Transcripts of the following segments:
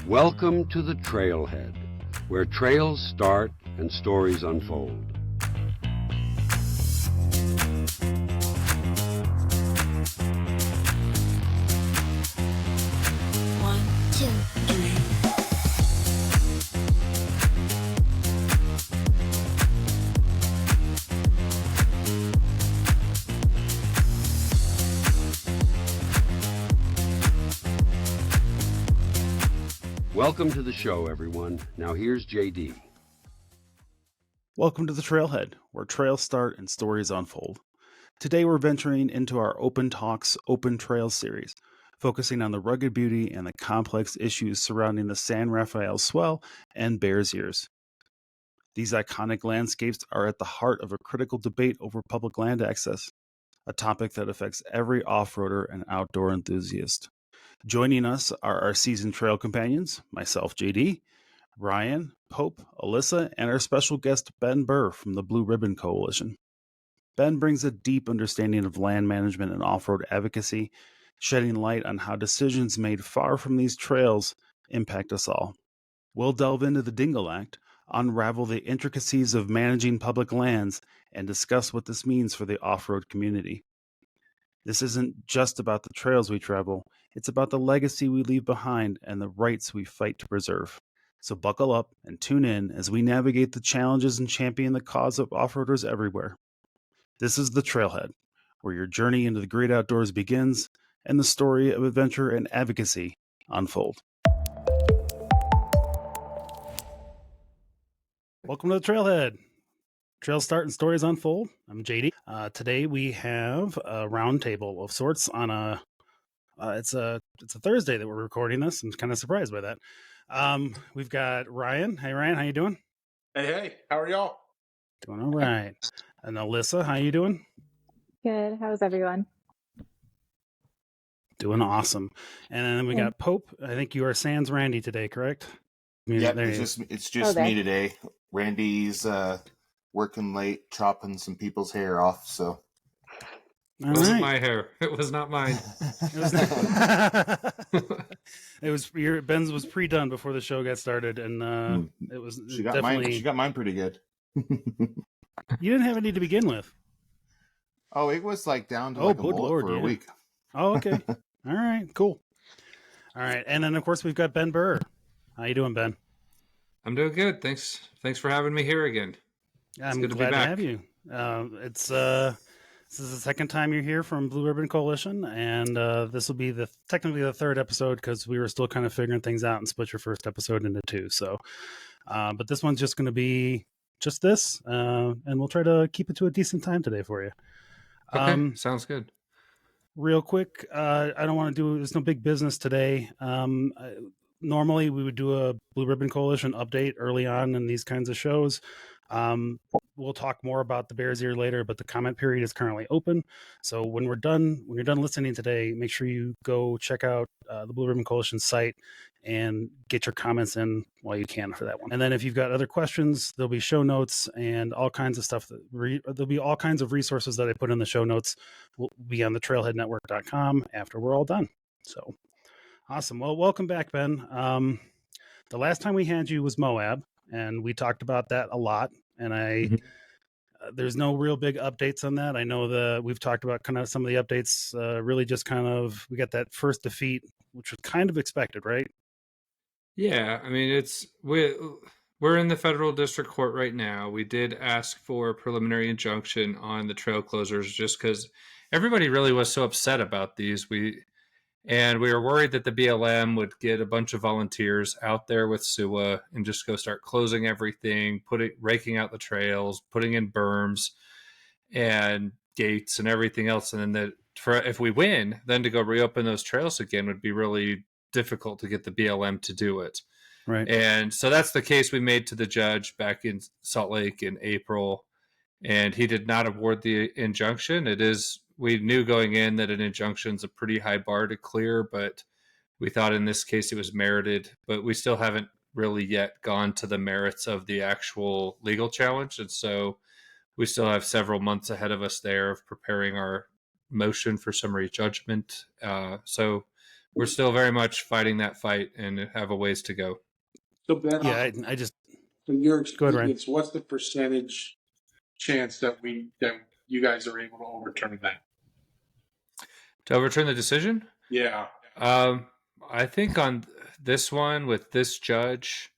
Welcome to the Trailhead, where trails start and stories unfold. One, two, three. Welcome to the show, everyone. Now here's JD. Welcome to the Trailhead, where trails start and stories unfold. Today we're venturing into our Open Talks, Open Trails series, focusing on the rugged beauty and the complex issues surrounding the San Rafael Swell and Bears Ears. These iconic landscapes are at the heart of a critical debate over public land access, a topic that affects every off-roader and outdoor enthusiast. Joining us are our seasoned trail companions, myself, JD, Ryan, Pope, Alyssa, and our special guest, Ben Burr from the Blue Ribbon Coalition. Ben brings a deep understanding of land management and off-road advocacy, shedding light on how decisions made far from these trails impact us all. We'll delve into the Dingell Act, unravel the intricacies of managing public lands, and discuss what this means for the off-road community. This isn't just about the trails we travel, it's about the legacy we leave behind and the rights we fight to preserve. So buckle up and tune in as we navigate the challenges and champion the cause of off-roaders everywhere. This is the Trailhead, where your journey into the great outdoors begins and the story of adventure and advocacy unfold. Welcome to the Trailhead. Trails start and stories unfold. I'm JD. Today we have a round table of sorts on a it's a Thursday that we're recording this. I'm kind of surprised by that. We've got Ryan. Hey Ryan, how you doing? Hey, how are y'all? Doing all right. And Alyssa, how you doing? Good. How's everyone? Doing awesome. And then we got Pope. I think you are sans Randy today, correct? Yep, it's just me today. Randy's working late, chopping some people's hair off, so. It wasn't my hair. It was not mine. It was Ben's was pre-done before the show got started, and it was she got definitely... She got mine pretty good. You didn't have any to begin with. Oh, it was like down to a mullet for a week. Oh, okay. All right, cool. All right, and then of course we've got Ben Burr. How you doing, Ben? I'm doing good. Thanks for having me here again. I'm glad to have you. This is the second time you're here from Blue Ribbon Coalition, and this will be technically the third episode because we were still kind of figuring things out and split your first episode into two. So, but this one's just going to be just this, and we'll try to keep it to a decent time today for you. Okay, sounds good. Real quick, I don't want to do. There's no big business today. Normally, we would do a Blue Ribbon Coalition update early on in these kinds of shows. We'll talk more about the Bears Ear later, but the comment period is currently open. So when you're done listening today, make sure you go check out the Blue Ribbon Coalition site and get your comments in while you can for that one. And then if you've got other questions, there'll be show notes and all kinds of stuff. There'll be all kinds of resources that I put in the show notes. Will be on the trailheadnetwork.com after we're all done. So awesome. Well, welcome back, Ben. The last time we had you was Moab, and we talked about that a lot. And there's no real big updates on that. I know we've talked about kind of some of the updates, really just kind of, we got that first defeat, which was kind of expected, right? Yeah. I mean, we're in the federal district court right now. We did ask for a preliminary injunction on the trail closures just because everybody really was so upset about these. We were worried that the BLM would get a bunch of volunteers out there with SUA and just go start closing everything, raking out the trails, putting in berms and gates and everything else. And then if we win, then to go reopen those trails again would be really difficult to get the BLM to do it. Right. And so that's the case we made to the judge back in Salt Lake in April. And he did not award the injunction. We knew going in that an injunction is a pretty high bar to clear, but we thought in this case it was merited. But we still haven't really yet gone to the merits of the actual legal challenge. And so we still have several months ahead of us there of preparing our motion for summary judgment. So we're still very much fighting that fight and have a ways to go. So Ben, I just from your go ahead, Ryan. experience, what's the percentage chance that you guys are able to overturn that? To overturn the decision? Yeah. I think on this one with this judge,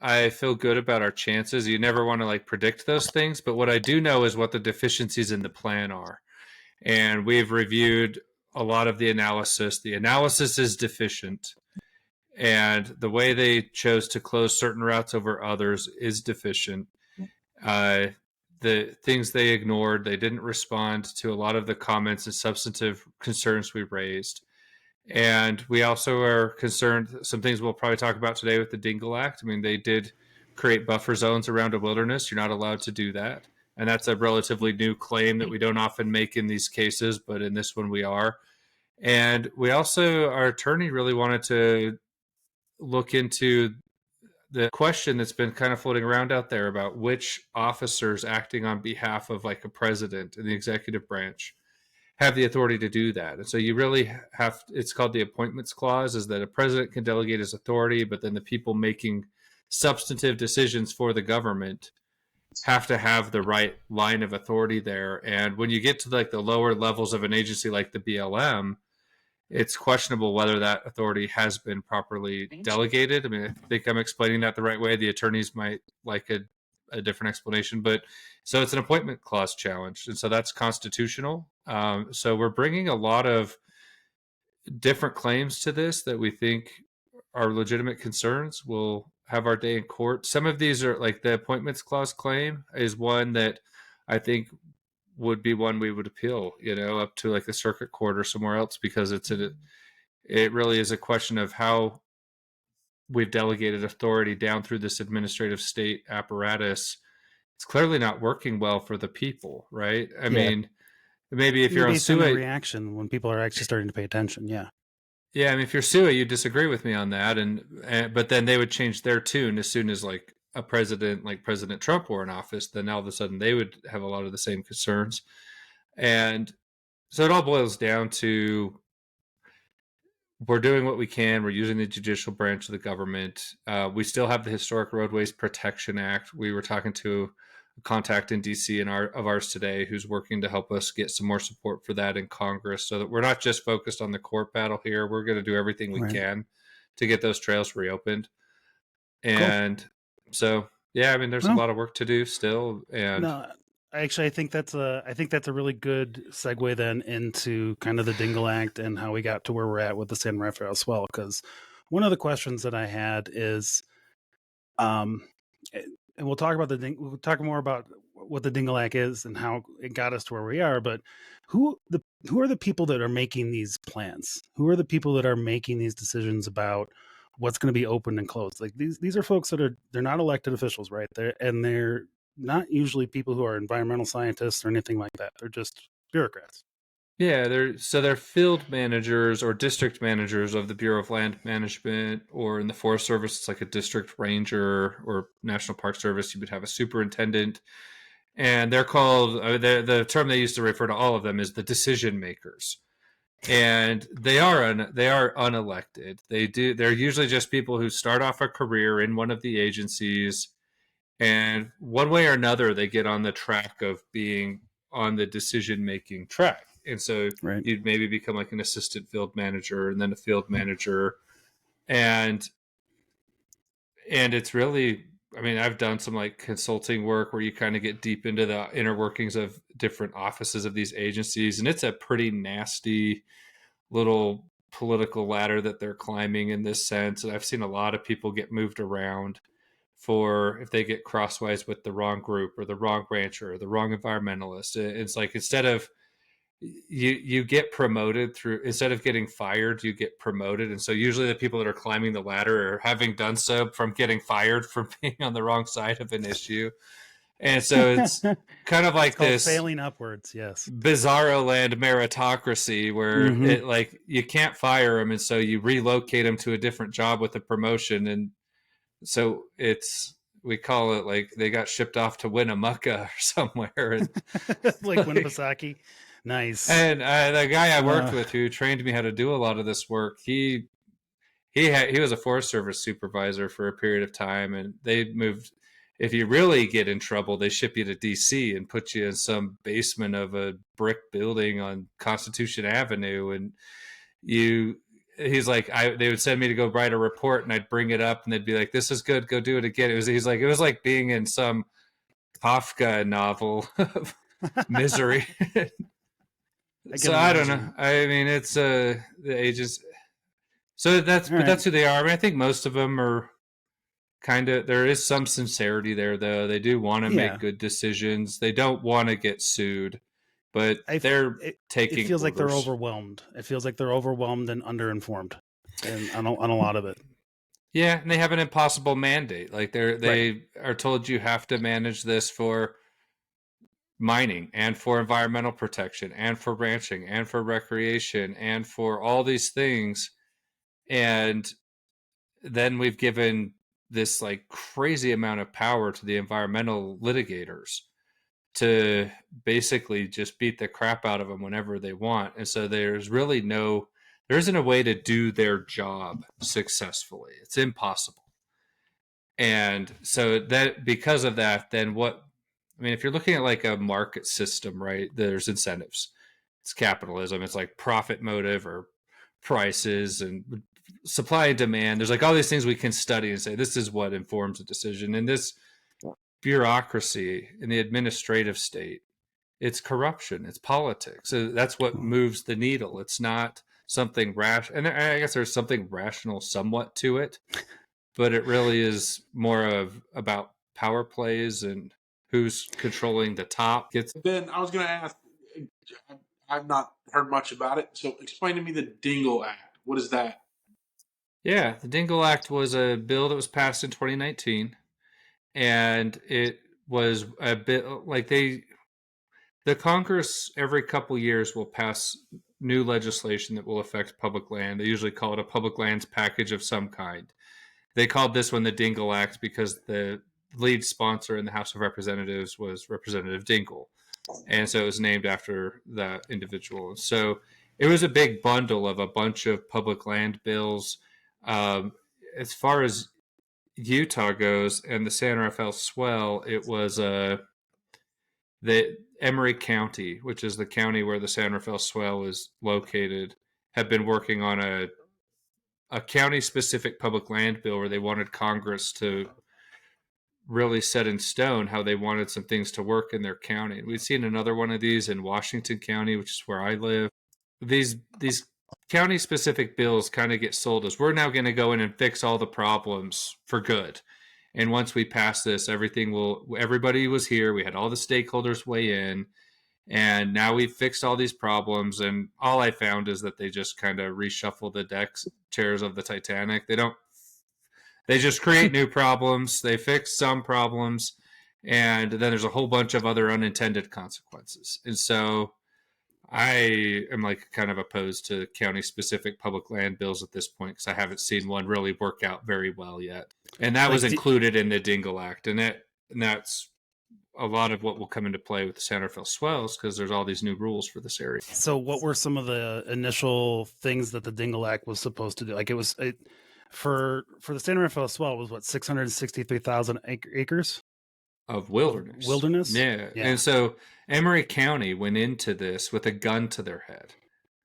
I feel good about our chances. You never want to like predict those things, but what I do know is what the deficiencies in the plan are. And we've reviewed a lot of the analysis. The analysis is deficient. And the way they chose to close certain routes over others is deficient. The things they ignored, they didn't respond to a lot of the comments and substantive concerns we raised. And we also are concerned, some things we'll probably talk about today with the Dingell Act. I mean, they did create buffer zones around a wilderness. You're not allowed to do that. And that's a relatively new claim that we don't often make in these cases, but in this one we are. And we also, our attorney really wanted to look into the question that's been kind of floating around out there about which officers acting on behalf of like a president in the executive branch have the authority to do that. And so you really have, it's called the appointments clause, is that a president can delegate his authority, but then the people making substantive decisions for the government have to have the right line of authority there. And when you get to like the lower levels of an agency like the BLM, it's questionable whether that authority has been properly delegated. I mean, I think I'm explaining that the right way. The attorneys might like a different explanation, but so it's an appointment clause challenge. And so that's constitutional. So we're bringing a lot of different claims to this that we think are legitimate concerns. We'll have our day in court. Some of these are like the appointments clause claim is one that I think would be one we would appeal, up to like the circuit court or somewhere else, because it really is a question of how we've delegated authority down through this administrative state apparatus. It's clearly not working well for the people, right? I mean, maybe if you're on SUA reaction when people are actually starting to pay attention. Yeah. Yeah. I mean, if you're SUA, you disagree with me on that. But then they would change their tune as soon as like a president like President Trump were in office, then all of a sudden they would have a lot of the same concerns. And so it all boils down to we're doing what we can. We're using the judicial branch of the government. We still have the Historic Roadways Protection Act. We were talking to a contact in DC of ours today who's working to help us get some more support for that in Congress, so that we're not just focused on the court battle here. We're going to do everything we can to get those trails reopened. And so, yeah, I mean, there's a lot of work to do still. And no, actually, I think that's a really good segue then into kind of the Dingell Act and how we got to where we're at with the San Rafael Swell. Because one of the questions that I had is, and we'll talk more about what the Dingell Act is and how it got us to where we are. But who are the people that are making these plans? Who are the people that are making these decisions about what's going to be open and closed? Like these are folks that they're not elected officials, right? They're not usually people who are environmental scientists or anything like that. They're just bureaucrats. Yeah, they're field managers or district managers of the Bureau of Land Management, or in the Forest Service, it's like a district ranger, or National Park Service, you would have a superintendent. And they're called, the term they used to refer to all of them is the decision makers. And they are unelected. They're usually just people who start off a career in one of the agencies, and one way or another they get on the track of being on the decision making track. And so you'd maybe become like an assistant field manager and then a field manager. And it's really, I mean, I've done some like consulting work where you kind of get deep into the inner workings of different offices of these agencies, and it's a pretty nasty little political ladder that they're climbing in this sense. And I've seen a lot of people get moved around for if they get crosswise with the wrong group or the wrong rancher or the wrong environmentalist. It's like, instead of you get promoted through, instead of getting fired, you get promoted. And so usually the people that are climbing the ladder are having done so from getting fired from being on the wrong side of an issue. And so it's kind of like this failing upwards, yes, bizarro land meritocracy where it like you can't fire them, and so you relocate them to a different job with a promotion. And so we call it like they got shipped off to Winnemucca or somewhere. Like Winnipesaukee. Nice. And the guy I worked with who trained me how to do a lot of this work, he was a Forest Service supervisor for a period of time, and they moved. If you really get in trouble, they ship you to DC and put you in some basement of a brick building on Constitution Avenue, and he's like, they would send me to go write a report, and I'd bring it up, and they'd be like, "This is good, go do it again." It was like being in some Kafka novel of misery. So I don't know. I mean, it's the agents. So that's who they are. I mean, I think most of them are kind of. There is some sincerity there, though. They do want to make good decisions. They don't want to get sued, but they're taking. It feels like they're orders. overwhelmed. It feels like they're overwhelmed and underinformed, and on a lot of it. Yeah, and they have an impossible mandate. Like they are told you have to manage this for mining and for environmental protection and for ranching and for recreation and for all these things. And then we've given this like crazy amount of power to the environmental litigators to basically just beat the crap out of them whenever they want. And so there isn't a way to do their job successfully. It's impossible. And so that because of that, then if you're looking at like a market system, right, there's incentives. It's capitalism. It's like profit motive or prices and supply and demand. There's like all these things we can study and say, this is what informs a decision. And this bureaucracy in the administrative state, it's corruption, it's politics. So that's what moves the needle. It's not something rational. And I guess there's something rational somewhat to it, but it really is more about power plays and who's controlling the top. Ben, I was going to ask, I've not heard much about it, so explain to me the Dingell Act. What is that? Yeah, the Dingell Act was a bill that was passed in 2019, and it was a bit like the Congress every couple years will pass new legislation that will affect public land. They usually call it a public lands package of some kind. They called this one the Dingell Act because the lead sponsor in the House of Representatives was Representative Dingell. And so it was named after that individual. So it was a big bundle of a bunch of public land bills. As far as Utah goes and the San Rafael Swell, it was the Emery County, which is the county where the San Rafael Swell is located, have been working on a county-specific public land bill where they wanted Congress to really set in stone how they wanted some things to work in their county. We've seen another one of these in Washington County, which is where I live. These county-specific bills kind of get sold as we're now going to go in and fix all the problems for good. And once we pass this, everybody was here. We had all the stakeholders weigh in. And now we've fixed all these problems. And all I found is that they just kind of reshuffle the chairs of the Titanic. They just create new problems. They fix some problems. And then there's a whole bunch of other unintended consequences. And so I am like kind of opposed to county-specific public land bills at this point because I haven't seen one really work out very well yet. And that was included in the Dingell Act. And that's a lot of what will come into play with the San Rafael Swells because there's all these new rules for this area. So what were some of the initial things that the Dingell Act was supposed to do? Like for the San Rafael Swell, it was what, 663,000 acres? Of wilderness. Yeah. And so Emery County went into this with a gun to their head.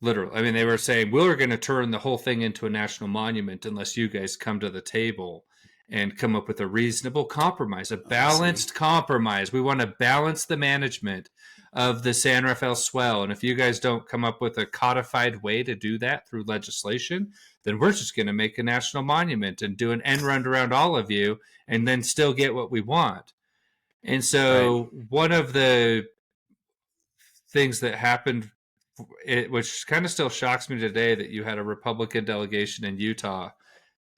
Literally. I mean, they were saying, we're going to turn the whole thing into a national monument unless you guys come to the table and come up with a reasonable compromise, a balanced compromise. We want to balance the management of the San Rafael Swell. And if you guys don't come up with a codified way to do that through legislation, then we're just going to make a national monument and do an end run around all of you and then still get what we want. And so one of the things that happened, which kind of still shocks me today, that you had a Republican delegation in Utah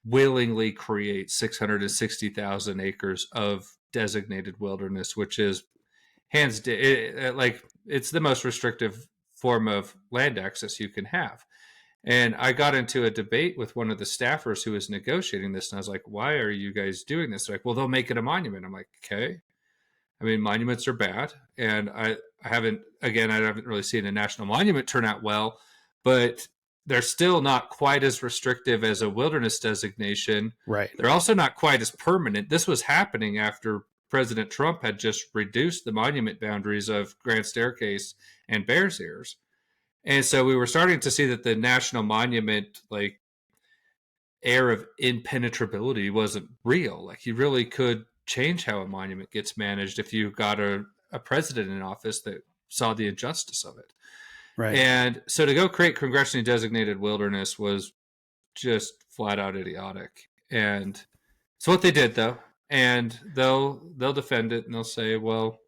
willingly create 660,000 acres of designated wilderness, which is it's the most restrictive form of land access you can have. And I got into a debate with one of the staffers who was negotiating this, and I was like, why are you guys doing this? They're like, well, they'll make it a monument. I'm like, okay. I mean, monuments are bad, and I haven't really seen a national monument turn out well, but they're still not quite as restrictive as a wilderness designation. Right. They're also not quite as permanent. This was happening after President Trump had just reduced the monument boundaries of Grand Staircase and Bears Ears. And so we were starting to see that the national monument, like, air of impenetrability wasn't real. Like, you really could change how a monument gets managed if you got a president in office that saw the injustice of it. Right. And so to go create congressionally designated wilderness was just flat out idiotic. And it's what they did, though. And they'll defend it, and they'll say, well,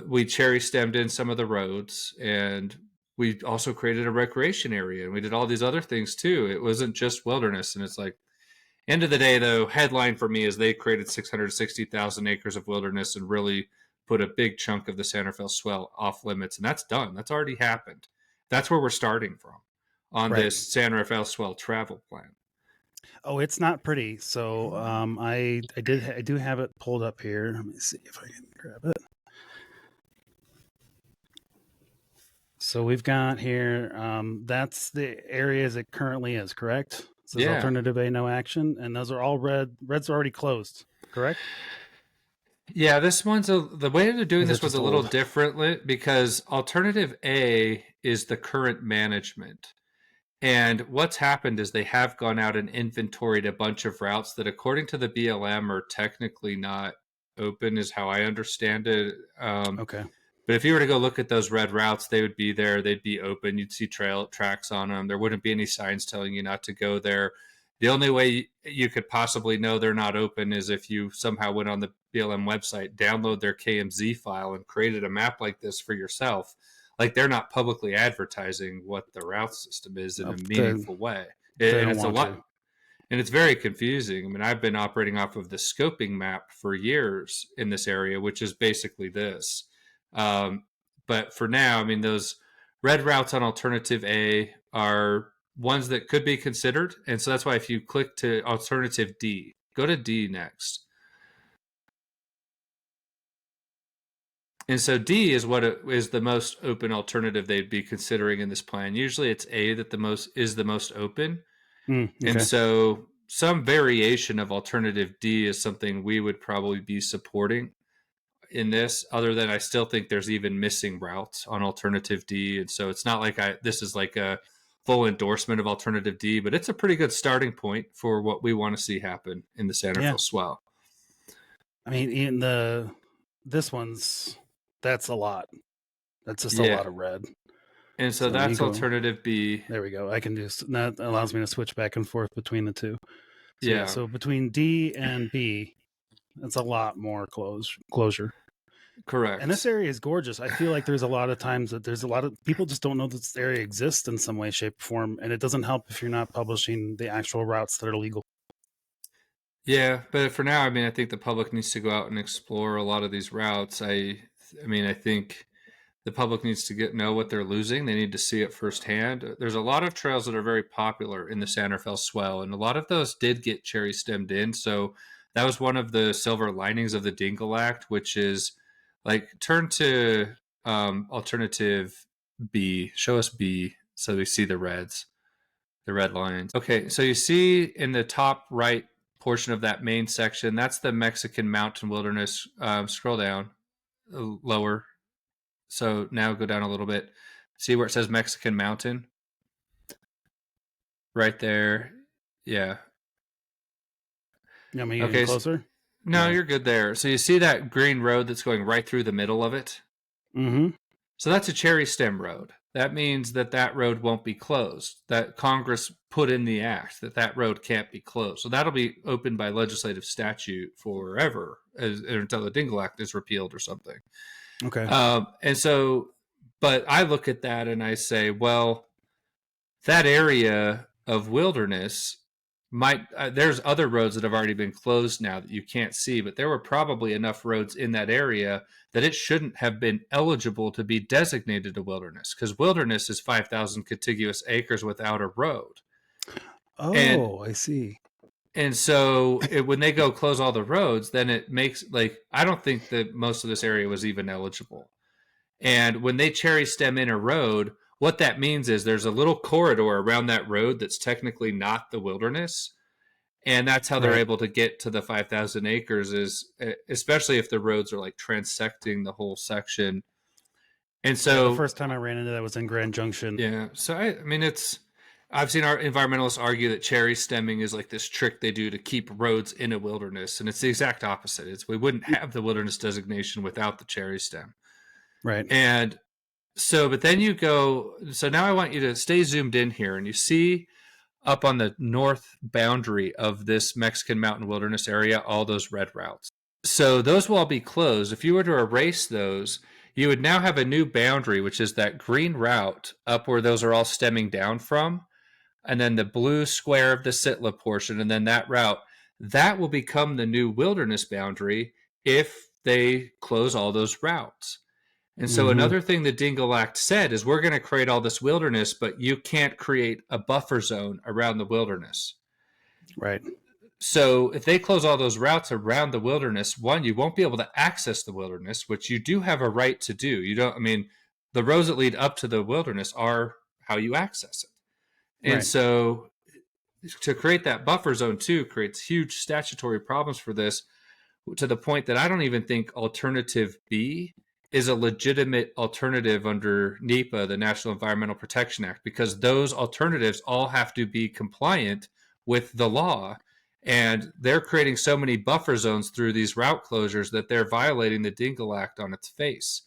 we cherry stemmed in some of the roads, and we also created a recreation area, and we did all these other things too. It wasn't just wilderness. And it's like, end of the day, though, headline for me is they created 660,000 acres of wilderness and really put a big chunk of the San Rafael Swell off limits. And that's done. That's already happened. That's where we're starting from on this San Rafael Swell travel plan. Oh, it's not pretty. So I do have it pulled up here. Let me see if I can grab it. So we've got here, that's the area as it currently is, correct? It says Alternative A, no action, and those are all red. Red's already closed, correct? Yeah, this one's the way they're doing this was a little different because Alternative A is the current management. And what's happened is they have gone out and inventoried a bunch of routes that, according to the BLM, are technically not open, is how I understand it. Okay. But if you were to go look at those red routes, they would be there. They'd be open. You'd see trail tracks on them. There wouldn't be any signs telling you not to go there. The only way you could possibly know they're not open is if you somehow went on the BLM website, download their KMZ file, and created a map like this for yourself. Like, they're not publicly advertising what the route system is in a meaningful way. And it's a lot. And it's very confusing. I mean, I've been operating off of the scoping map for years in this area, which is basically this. But for now, I mean, those red routes on Alternative A are ones that could be considered. And so that's why if you click to Alternative D, go to D next. And so D is what is the most open alternative they'd be considering in this plan. Usually it's A that is the most open. Okay. And so some variation of Alternative D is something we would probably be supporting in this, other than I still think there's even missing routes on Alternative D. And so it's not like this is like a full endorsement of Alternative D, but it's a pretty good starting point for what we want to see happen in the San Rafael Swell. I mean, in this one's, that's a lot. That's just a lot of red. And so that's Alternative B. There we go. I can that allows me to switch back and forth between the two. So, so between D and B, that's a lot more closure. Correct. And this area is gorgeous. I feel like there's a lot of times that there's a lot of people just don't know that this area exists in some way, shape, or form. And it doesn't help if you're not publishing the actual routes that are legal. Yeah, but for now, I mean, I think the public needs to go out and explore a lot of these routes. I think the public needs to know what they're losing. They need to see it firsthand. There's a lot of trails that are very popular in the San Rafael Swell, and a lot of those did get cherry stemmed in. So that was one of the silver linings of the Dingell Act, which is like, turn to Alternative B. Show us B so we see the red lines. Okay, so you see in the top right portion of that main section, that's the Mexican mountain wilderness. Scroll down lower. So now go down a little bit. See where it says Mexican mountain? Right there. Yeah. You want me to get closer? No, you're good there. So you see that green road that's going right through the middle of it? Mm-hmm. So that's a cherry stem road. That means that road won't be closed. That Congress put in the act that road can't be closed. So that'll be open by legislative statute forever until the Dingell Act is repealed or something. Okay. And so, but I look at that and I say, well, that area of wilderness there's other roads that have already been closed now that you can't see, but there were probably enough roads in that area that it shouldn't have been eligible to be designated a wilderness, because wilderness is 5,000 contiguous acres without a road. Oh, I see. And so when they go close all the roads, then it makes, like, I don't think that most of this area was even eligible. And when they cherry stem in a road, what that means is there's a little corridor around that road that's technically not the wilderness. And that's how they're able to get to the 5,000 acres, is especially if the roads are like transecting the whole section. And so the first time I ran into that was in Grand Junction. Yeah. So I mean, I've seen our environmentalists argue that cherry stemming is like this trick they do to keep roads in a wilderness. And it's the exact opposite. We wouldn't have the wilderness designation without the cherry stem. Right. And so, but then so now I want you to stay zoomed in here, and you see up on the north boundary of this Mexican mountain wilderness area, all those red routes. So those will all be closed. If you were to erase those, you would now have a new boundary, which is that green route up where those are all stemming down from, and then the blue square of the Sitla portion, and then that route. That will become the new wilderness boundary if they close all those routes. And so another thing the Dingell Act said is we're going to create all this wilderness, but you can't create a buffer zone around the wilderness. Right. So if they close all those routes around the wilderness, one, you won't be able to access the wilderness, which you do have a right to do. The roads that lead up to the wilderness are how you access it. And so to create that buffer zone too creates huge statutory problems for this, to the point that I don't even think alternative B is a legitimate alternative under NEPA, the National Environmental Protection Act, because those alternatives all have to be compliant with the law. And they're creating so many buffer zones through these route closures that they're violating the Dingell Act on its face.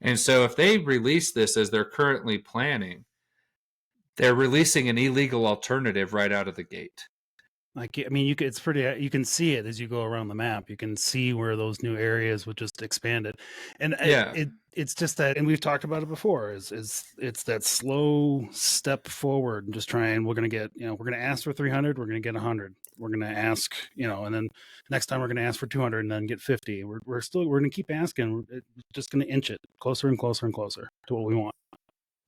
And so if they release this as they're currently planning, they're releasing an illegal alternative right out of the gate. You can see it as you go around the map. You can see where those new areas would just expand it. And it's just that, and we've talked about it before, is it's that slow step forward and just we're going to ask for 300, we're going to get 100. We're going to ask, and then next time we're going to ask for 200 and then get 50. We're going to keep asking. We're just going to inch it closer and closer and closer to what we want.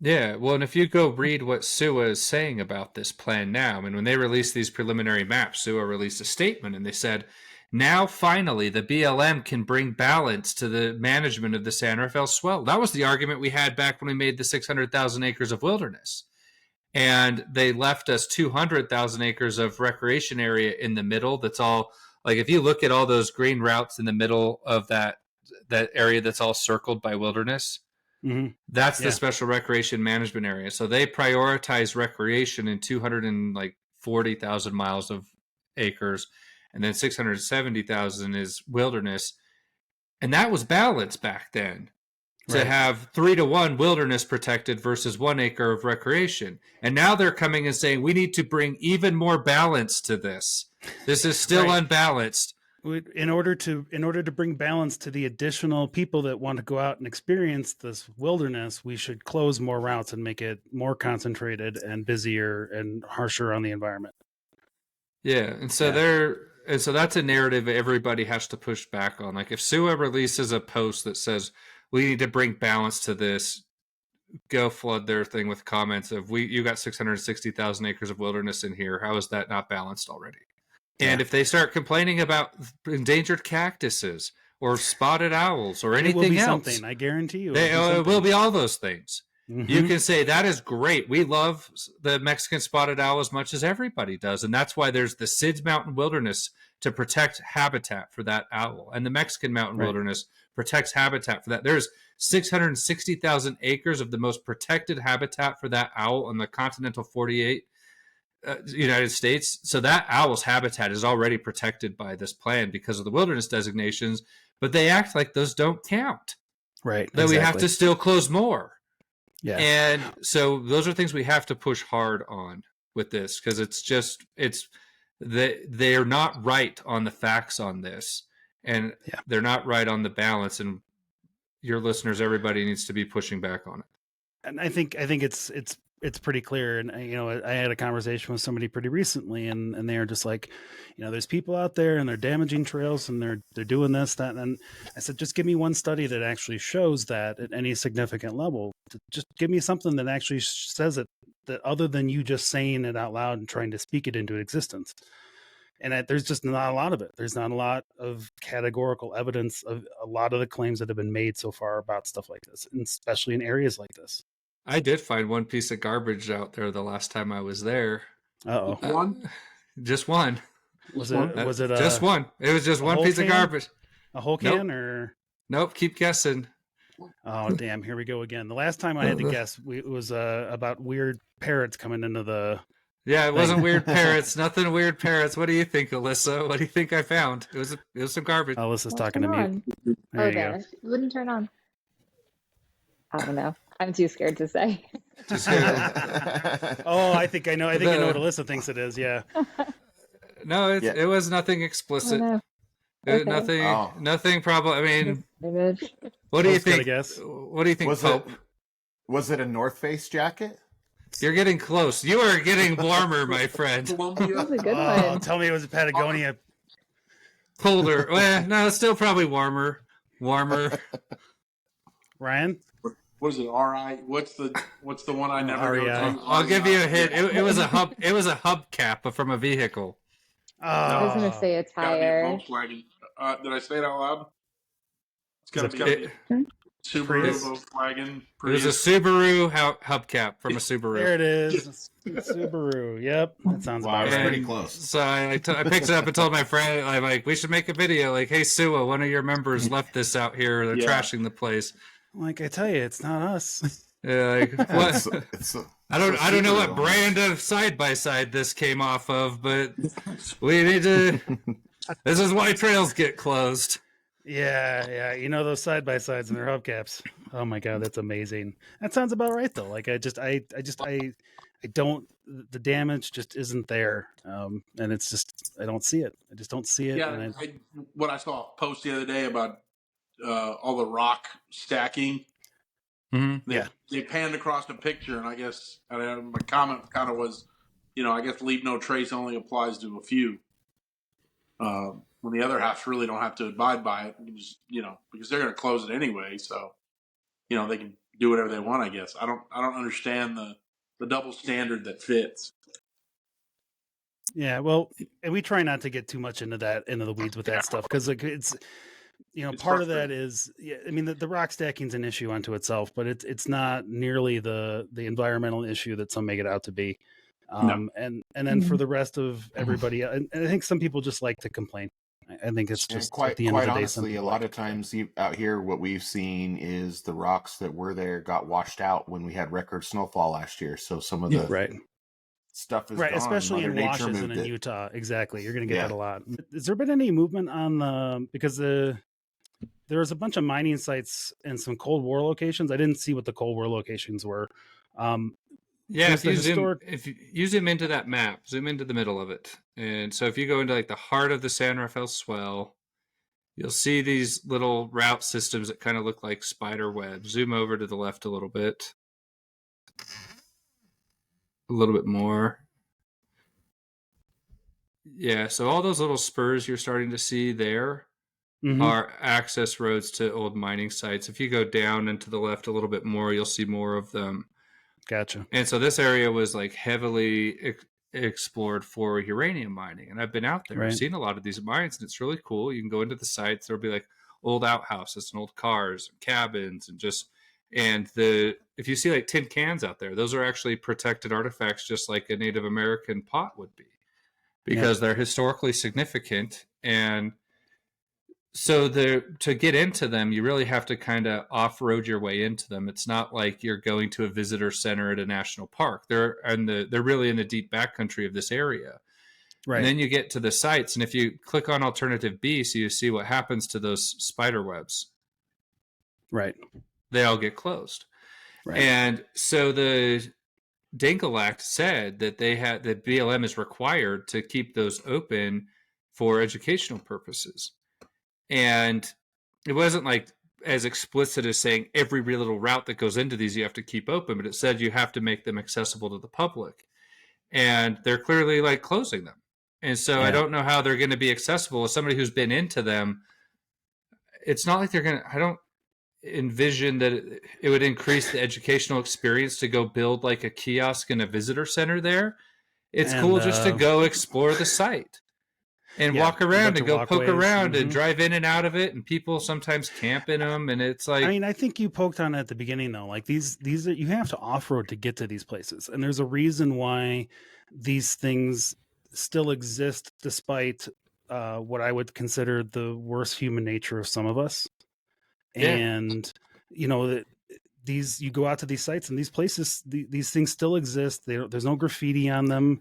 Yeah, well, and if you go read what SUA is saying about this plan now, when they released these preliminary maps, SUA released a statement and they said, now finally the BLM can bring balance to the management of the San Rafael Swell. That was the argument we had back when we made the 600,000 acres of wilderness. And they left us 200,000 acres of recreation area in the middle. That's all, like, if you look at all those green routes in the middle of that area that's all circled by wilderness, that's the special recreation management area. So they prioritize recreation in 240,000 miles of acres, and then 670,000 is wilderness. And that was balanced back then, to have 3-to-1 wilderness protected versus 1 acre of recreation. And now they're coming and saying we need to bring even more balance to this. This is still unbalanced. In order to bring balance to the additional people that want to go out and experience this wilderness, we should close more routes and make it more concentrated and busier and harsher on the environment. Yeah, and so that's a narrative everybody has to push back on. Like if SUA releases a post that says we need to bring balance to this, go flood their thing with comments of you got 660,000 acres of wilderness in here. How is that not balanced already? And if they start complaining about endangered cactuses or spotted owls or anything it will be else, something. I guarantee you, it will be all those things. You can say that is great. We love the Mexican spotted owl as much as everybody does, and that's why there's the SIDS Mountain Wilderness to protect habitat for that owl, and the Mexican Mountain Wilderness protects habitat for that. There's 660,000 acres of the most protected habitat for that owl in the continental 48. United States. So that owl's habitat is already protected by this plan because of the wilderness designations, but they act like those don't count. Right. That we have to still close more. Yeah. And so those are things we have to push hard on with this, because they're not right on the facts on this, and they're not right on the balance, and your listeners, everybody needs to be pushing back on it. And I think it's pretty clear. And I had a conversation with somebody pretty recently, and they're just like, there's people out there and they're damaging trails and they're doing this, that. And I said, just give me one study that actually shows that at any significant level. Just give me something that actually says it, that other than you just saying it out loud and trying to speak it into existence. And there's just not a lot of it. There's not a lot of categorical evidence of a lot of the claims that have been made so far about stuff like this, and especially in areas like this. I did find one piece of garbage out there the last time I was there. Uh-oh. One? Just one. Was it just one? It was just one piece of garbage. A whole can or? Nope. Keep guessing. Oh, damn. Here we go again. The last time I had to guess, it was about weird parrots coming into the... Yeah, it wasn't weird parrots. Nothing weird parrots. What do you think, Alyssa? What do you think I found? It was some garbage. Alyssa's talking to me. There you go. It wouldn't turn on. I don't know. I'm too scared to say. Oh, I think I know. I think I know what Alyssa thinks it is. Yeah. No, it was nothing explicit. Oh, no. Okay. Nothing problem. I mean, what do you think? What do you think, Pope? Was it a North Face jacket? You're getting close. You are getting warmer, my friend. That's a good one. Tell me it was a Patagonia. Colder. Well, no, it's still probably warmer. Ryan? What is it? RI? What's the one I never go to? I'll give you a hint. It was a hub. It was a hubcap, but from a vehicle. I was gonna say a tire. Volkswagen. Did I say it out loud? It's gotta be Subaru, Volkswagen. Prius. It was a Subaru hubcap from a Subaru. There it is. Subaru. Yep, that sounds about right. Pretty close. So I picked it up and told my friend, I'm like, we should make a video. Like, hey, Sua, one of your members left this out here. They're trashing the place. Like I tell you, it's not us. Yeah, like what? I don't know what brand of side by side this came off of, but we need to. This is why trails get closed. Yeah. You know those side by sides and their hubcaps. Oh my god, that's amazing. That sounds about right though. Like I don't. The damage just isn't there, and it's just I don't see it. I just don't see it. Yeah, what I saw a post the other day about all the rock stacking. Mm-hmm. They panned across the picture, and I guess my comment kind of was, I guess leave no trace only applies to a few. When the other half really don't have to abide by it, because they're going to close it anyway. So, they can do whatever they want. I guess I don't understand the double standard that fits. Yeah, well, and we try not to get too much into the weeds with that stuff because it's part of that is, I mean, the rock stacking is an issue unto itself, but it's not nearly the environmental issue that some make it out to be. And then for the rest of everybody, and I think some people just like to complain. I think it's just quite at the end of the day, honestly, a lot of times out here, what we've seen is the rocks that were there got washed out when we had record snowfall last year. So some of the stuff is right, gone. especially Mother in Nature washes and in moved it. Utah. Exactly, you're going to get that a lot. Has there been any movement on because there was a bunch of mining sites and some Cold War locations? I didn't see what the Cold War locations were. If you zoom into that map, zoom into the middle of it. And so if you go into like the heart of the San Rafael Swell, you'll see these little route systems that kind of look like spider webs. Zoom over to the left a little bit. A little bit more. Yeah, so all those little spurs you're starting to see there are access roads to old mining sites. If you go down and to the left a little bit more, you'll see more of them. Gotcha. And so this area was like heavily explored for uranium mining. And I've been out there. I've seen a lot of these mines, and it's really cool. You can go into the sites. There'll be like old outhouses and old cars and cabins if you see like tin cans out there, those are actually protected artifacts, just like a Native American pot would be, because they're historically significant. And so to get into them, you really have to kind of off-road your way into them. It's not like you're going to a visitor center at a national park. They're really in the deep backcountry of this area. Right. And then you get to the sites, and if you click on Alternative B, so you see what happens to those spider webs. Right. They all get closed. Right. And so the Dingell Act said that that BLM is required to keep those open for educational purposes. And it wasn't like as explicit as saying every little route that goes into these you have to keep open, but it said you have to make them accessible to the public. And they're clearly like closing them. And so I don't know how they're going to be accessible as somebody who's been into them. It's not like I don't envision that it would increase the educational experience to go build like a kiosk in a visitor center there. It's cool just to go explore the site. and walk around and go poke around Mm-hmm. and drive in and out of it. And people sometimes camp in them. And it's like, I mean, I think you poked on it at the beginning though. Like these are, you have to off-road to get to these places. And there's a reason why these things still exist despite what I would consider the worst human nature of some of us. Yeah. And you go out to these sites and these places, these things still exist. There's no graffiti on them.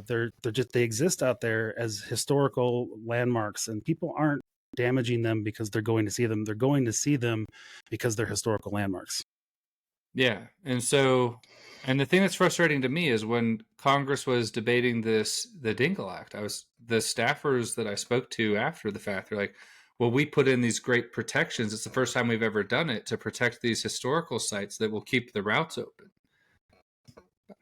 They exist out there as historical landmarks, and people aren't damaging them because they're going to see them. They're going to see them because they're historical landmarks. Yeah. And so, and the thing that's frustrating to me is when Congress was debating the Dingell Act, the staffers that I spoke to after the fact, they're like, well, we put in these great protections. It's the first time we've ever done it to protect these historical sites that will keep the routes open.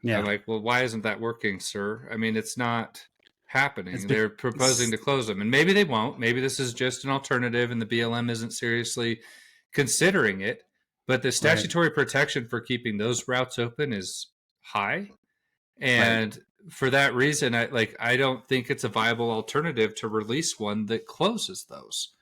Yeah. I'm like, well, why isn't that working, sir? I mean, it's not happening. They're proposing to close them, and maybe they won't. Maybe this is just an alternative and the BLM isn't seriously considering it, but the statutory protection for keeping those routes open is high. And for that reason, I don't think it's a viable alternative to release one that closes those.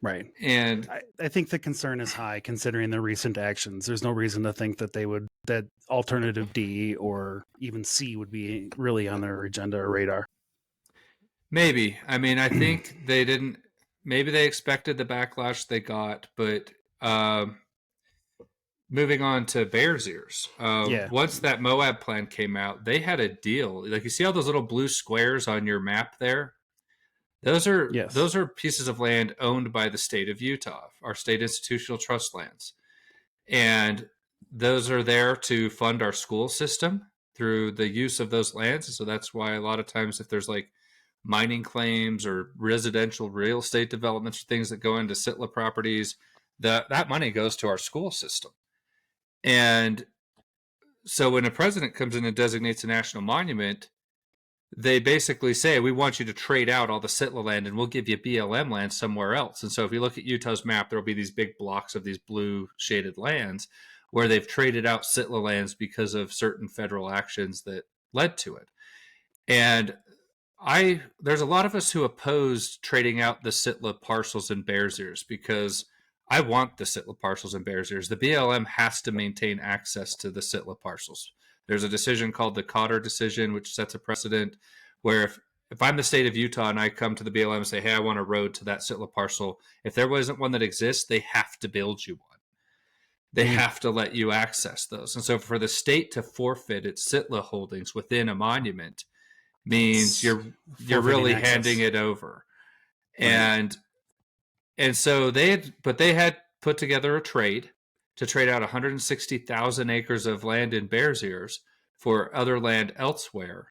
Right. And I think the concern is high considering the recent actions. There's no reason to think that that alternative D or even C would be really on their agenda or radar. Maybe. I mean, I think maybe they expected the backlash they got, but moving on to Bears Ears. Once that Moab plan came out, they had a deal. Like, you see all those little blue squares on your map there? Those are pieces of land owned by the state of Utah, our state institutional trust lands. And those are there to fund our school system through the use of those lands. And so that's why a lot of times if there's like mining claims or residential real estate developments or things that go into Sitla properties, that money goes to our school system. And so when a president comes in and designates a national monument, they basically say, we want you to trade out all the Sitla land and we'll give you BLM land somewhere else. And so if you look at Utah's map, there'll be these big blocks of these blue shaded lands where they've traded out Sitla lands because of certain federal actions that led to it. And there's a lot of us who opposed trading out the Sitla parcels in Bears Ears because I want the Sitla parcels in Bears Ears. The BLM has to maintain access to the Sitla parcels. There's a decision called the Cotter decision, which sets a precedent where if I'm the state of Utah and I come to the BLM and say, hey, I want a road to that Sitla parcel, if there wasn't one that exists, they have to build you one. They have to let you access those. And so for the state to forfeit its Sitla holdings within a monument means you're really handing it over. And so they had put together a trade to trade out 160,000 acres of land in Bears Ears for other land elsewhere.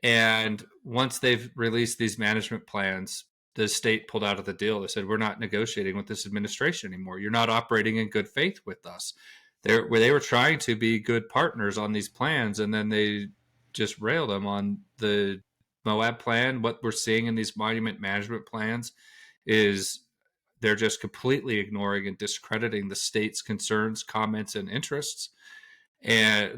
And once they've released these management plans, the state pulled out of the deal. They said, we're not negotiating with this administration anymore. You're not operating in good faith with us. They were trying to be good partners on these plans, and then they just railed them on the Moab plan. What we're seeing in these monument management plans is they're just completely ignoring and discrediting the state's concerns, comments, and interests. I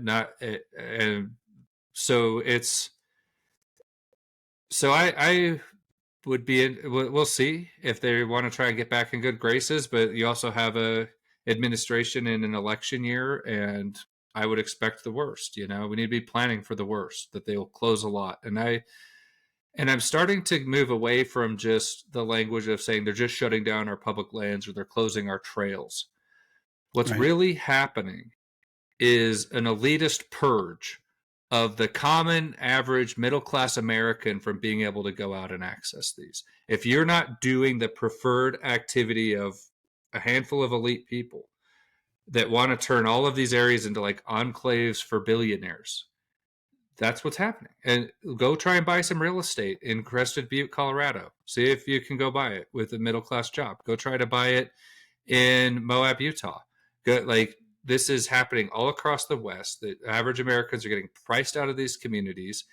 would be we'll see if they want to try and get back in good graces, but you also have a administration in an election year, and I would expect the worst. We need to be planning for the worst, that they will close a lot. And I'm starting to move away from just the language of saying they're just shutting down our public lands or they're closing our trails. What's really happening is an elitist purge of the common average middle-class American from being able to go out and access these. If you're not doing the preferred activity of a handful of elite people that want to turn all of these areas into like enclaves for billionaires, that's what's happening. And go try and buy some real estate in Crested Butte, Colorado. See if you can go buy it with a middle-class job. Go try to buy it in Moab, Utah. This is happening all across the West. The average Americans are getting priced out of these communities.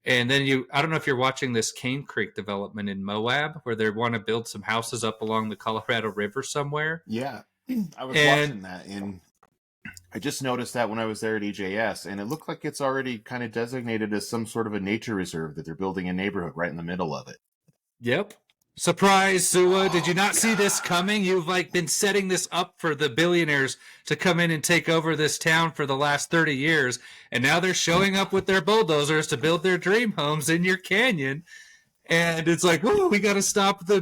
And then I don't know if you're watching this Cane Creek development in Moab where they want to build some houses up along the Colorado River somewhere. Yeah, I was watching that. And I just noticed that when I was there at EJS, and it looked like it's already kind of designated as some sort of a nature reserve that they're building a neighborhood right in the middle of it. Yep. Surprise, Sua. Did you not see this coming? You've like been setting this up for the billionaires to come in and take over this town for the last 30 years. And now they're showing up with their bulldozers to build their dream homes in your canyon. And it's like, oh, we got to stop the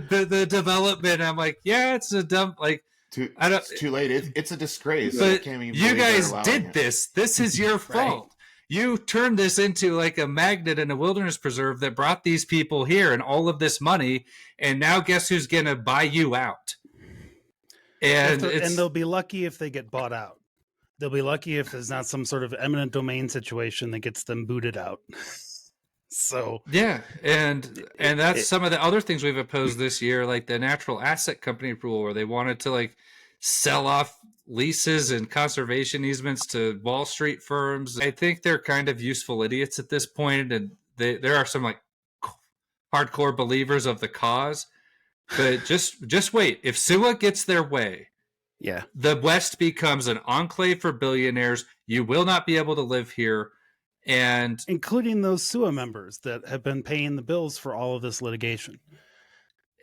development. I'm like, yeah, it's a dumb, like, it's too late. It's a disgrace. But you guys did this. This is your fault. You turned this into like a magnet and a wilderness preserve that brought these people here and all of this money. And now guess who's going to buy you out? And they'll be lucky if they get bought out. They'll be lucky if there's not some sort of eminent domain situation that gets them booted out. So yeah, and that's some of the other things we've opposed this year, like the natural asset company rule, where they wanted to like sell off leases and conservation easements to Wall Street firms. I think they're kind of useful idiots at this point, and there are some like hardcore believers of the cause. But just wait. If SUA gets their way, yeah, the West becomes an enclave for billionaires. You will not be able to live here. And including those SUA members that have been paying the bills for all of this litigation.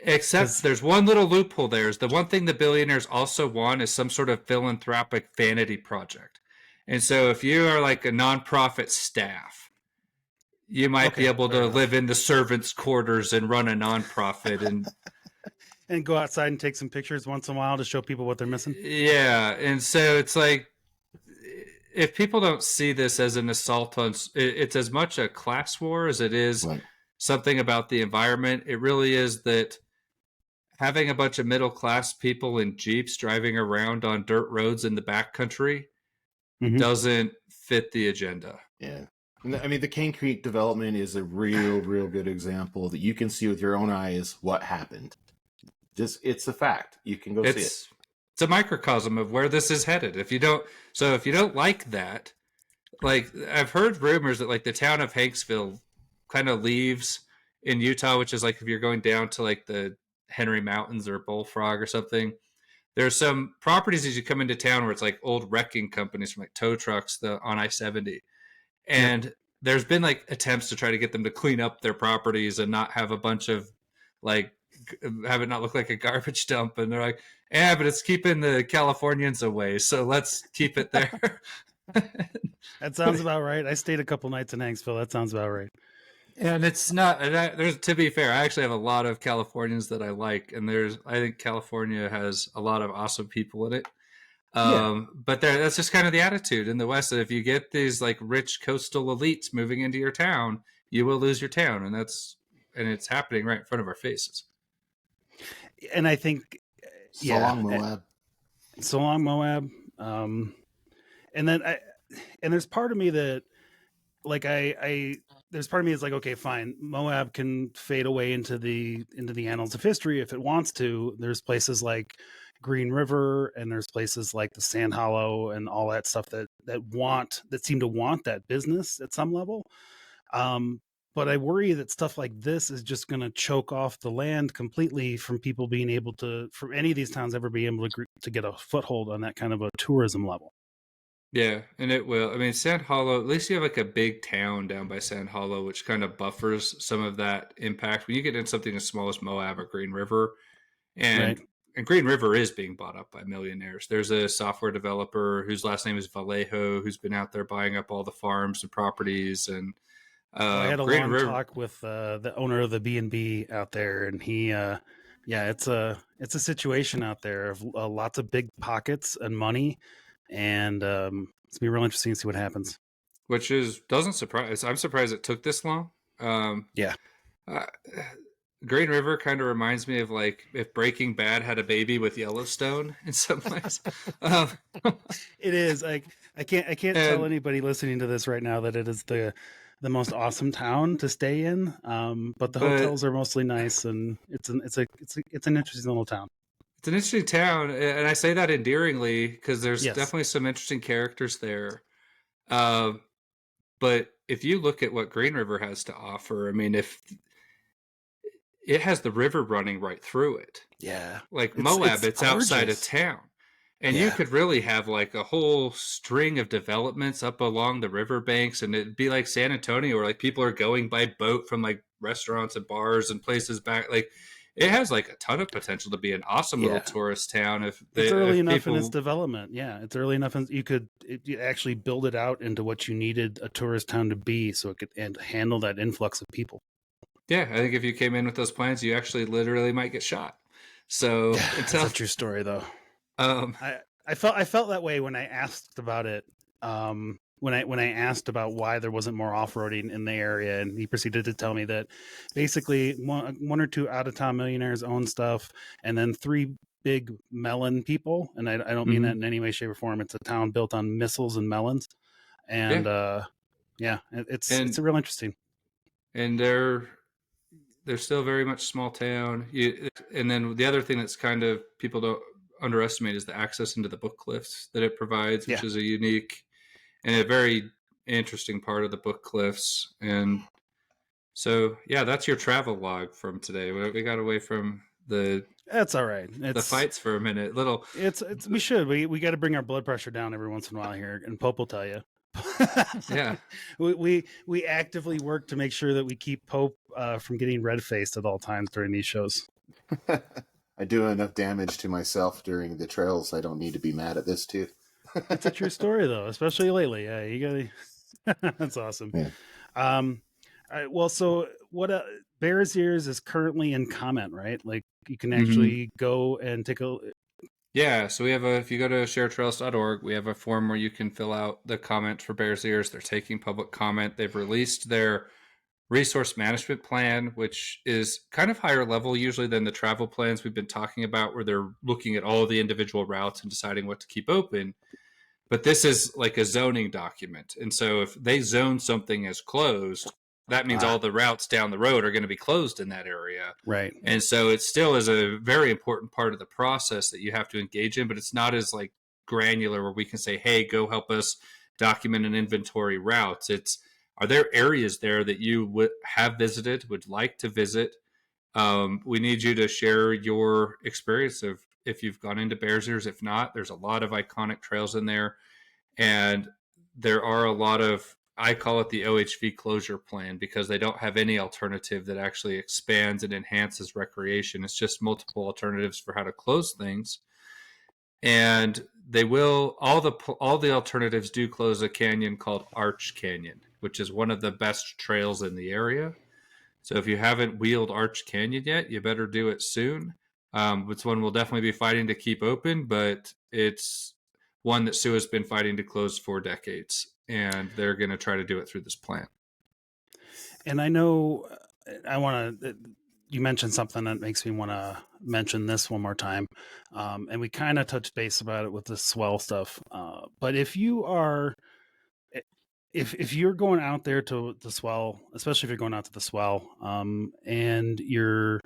Except there's one little loophole there. Is the one thing the billionaires also want is some sort of philanthropic vanity project. And so if you are like a nonprofit staff, you might be able to live in the servants' quarters and run a nonprofit and go outside and take some pictures once in a while to show people what they're missing. Yeah. And so it's like, if people don't see this as an assault on, it's as much a class war as it is something about the environment. It really is that having a bunch of middle class people in Jeeps driving around on dirt roads in the backcountry doesn't fit the agenda. Yeah. I mean, the Cane Creek development is a real good example that you can see with your own eyes what happened. It's a fact. You can go see it. It's a microcosm of where this is headed. If you don't like that, like I've heard rumors that like the town of Hanksville kind of leaves in Utah, which is like if you're going down to like the Henry Mountains or Bullfrog or something, there's some properties as you come into town where it's like old wrecking companies from like tow trucks on I-70. And there's been like attempts to try to get them to clean up their properties and not have a bunch of like, have it not look like a garbage dump. And they're like, yeah, but it's keeping the Californians away, so let's keep it there. That sounds about right. I stayed a couple nights in Hanksville. That sounds about right. And it's not. There's, to be fair, I actually have a lot of Californians that I like, and I think California has a lot of awesome people in it. But that's just kind of the attitude in the West. That if you get these like rich coastal elites moving into your town, you will lose your town, and it's happening right in front of our faces. And I think. So long, Moab. So long, Moab. And then there's part of me that, like, there's part of me that's like, okay, fine, Moab can fade away into the annals of history if it wants to. There's places like Green River, and there's places like the Sand Hollow and all that stuff that seem to want that business at some level. But I worry that stuff like this is just going to choke off the land completely from people being able to, from any of these towns ever being able to get a foothold on that kind of a tourism level. Yeah, and it will. I mean, Sand Hollow, at least you have like a big town down by Sand Hollow, which kind of buffers some of that impact. When you get in something as small as Moab or Green River, and Green River is being bought up by millionaires. There's a software developer whose last name is Vallejo, who's been out there buying up all the farms and properties. And I had a long talk with the owner of the B&B out there, and he, it's a situation out there of lots of big pockets and money, and it's gonna be real interesting to see what happens. Which doesn't surprise. I'm surprised it took this long. Green River kind of reminds me of like if Breaking Bad had a baby with Yellowstone in some ways. It is. I can't tell anybody listening to this right now that it is the most awesome town to stay in. But the hotels are mostly nice, and it's an interesting little town. It's an interesting town, and I say that endearingly because there's definitely some interesting characters there. But if you look at what Green River has to offer, I mean, if it has the river running right through it. Yeah. Like Moab, it's outside of town. And you could really have like a whole string of developments up along the riverbanks, and it'd be like San Antonio where like people are going by boat from like restaurants and bars and places back. Like, it has like a ton of potential to be an awesome little tourist town. If it's early enough in its development, it's early enough, and you could actually build it out into what you needed a tourist town to be, so it could handle that influx of people. Yeah, I think if you came in with those plans, you actually literally might get shot. So it's a true story, though. I felt that way when I asked about it. When I asked about why there wasn't more off-roading in the area, and he proceeded to tell me that basically one or two out-of-town millionaires own stuff, and then 3 big melon people, and I don't mean that in any way, shape, or form. It's a town built on missiles and melons, and it's real interesting. And they're still very much small town. And then the other thing that's kind of people don't underestimate is the access into the book cliffs that it provides, which is a unique and a very interesting part of the book cliffs. And so, that's your travel log from today. We got away from that's all right. The fights for a minute. We got to bring our blood pressure down every once in a while here, and Pope will tell you. Yeah, we actively work to make sure that we keep Pope from getting red-faced at all times during these shows. I do enough damage to myself during the trails. I don't need to be mad at this too. It's a true story, though, especially lately. Yeah, you gotta. That's awesome. Yeah. All right, well, so what? Bears Ears is currently in comment, right? Like, you can actually go and take a. Yeah, so we have if you go to sharetrails.org, we have a form where you can fill out the comment for Bears Ears. They're taking public comment. They've released their resource management plan, which is kind of higher level usually than the travel plans we've been talking about, where they're looking at all the individual routes and deciding what to keep open. But this is like a zoning document. And so if they zone something as closed, that means all the routes down the road are going to be closed in that area. Right. And so it still is a very important part of the process that you have to engage in, but it's not as like granular where we can say, hey, go help us document and inventory routes. Are there areas there that you have visited, would like to visit? We need you to share your experience of if you've gone into Bears Ears. If not, there's a lot of iconic trails in there. And there are a lot of, I call it the OHV closure plan, because they don't have any alternative that actually expands and enhances recreation. It's just multiple alternatives for how to close things. And they will, all the alternatives do close a canyon called Arch Canyon, which is one of the best trails in the area. So if you haven't wheeled Arch Canyon yet, you better do it soon. It's one we'll definitely be fighting to keep open, but it's one that Sue has been fighting to close for decades, and they're going to try to do it through this plan. And I know you mentioned something that makes me want to mention this one more time. And we kind of touched base about it with the Swell stuff. But if you're going out there to the Swell, especially if you're going out to the Swell, and you're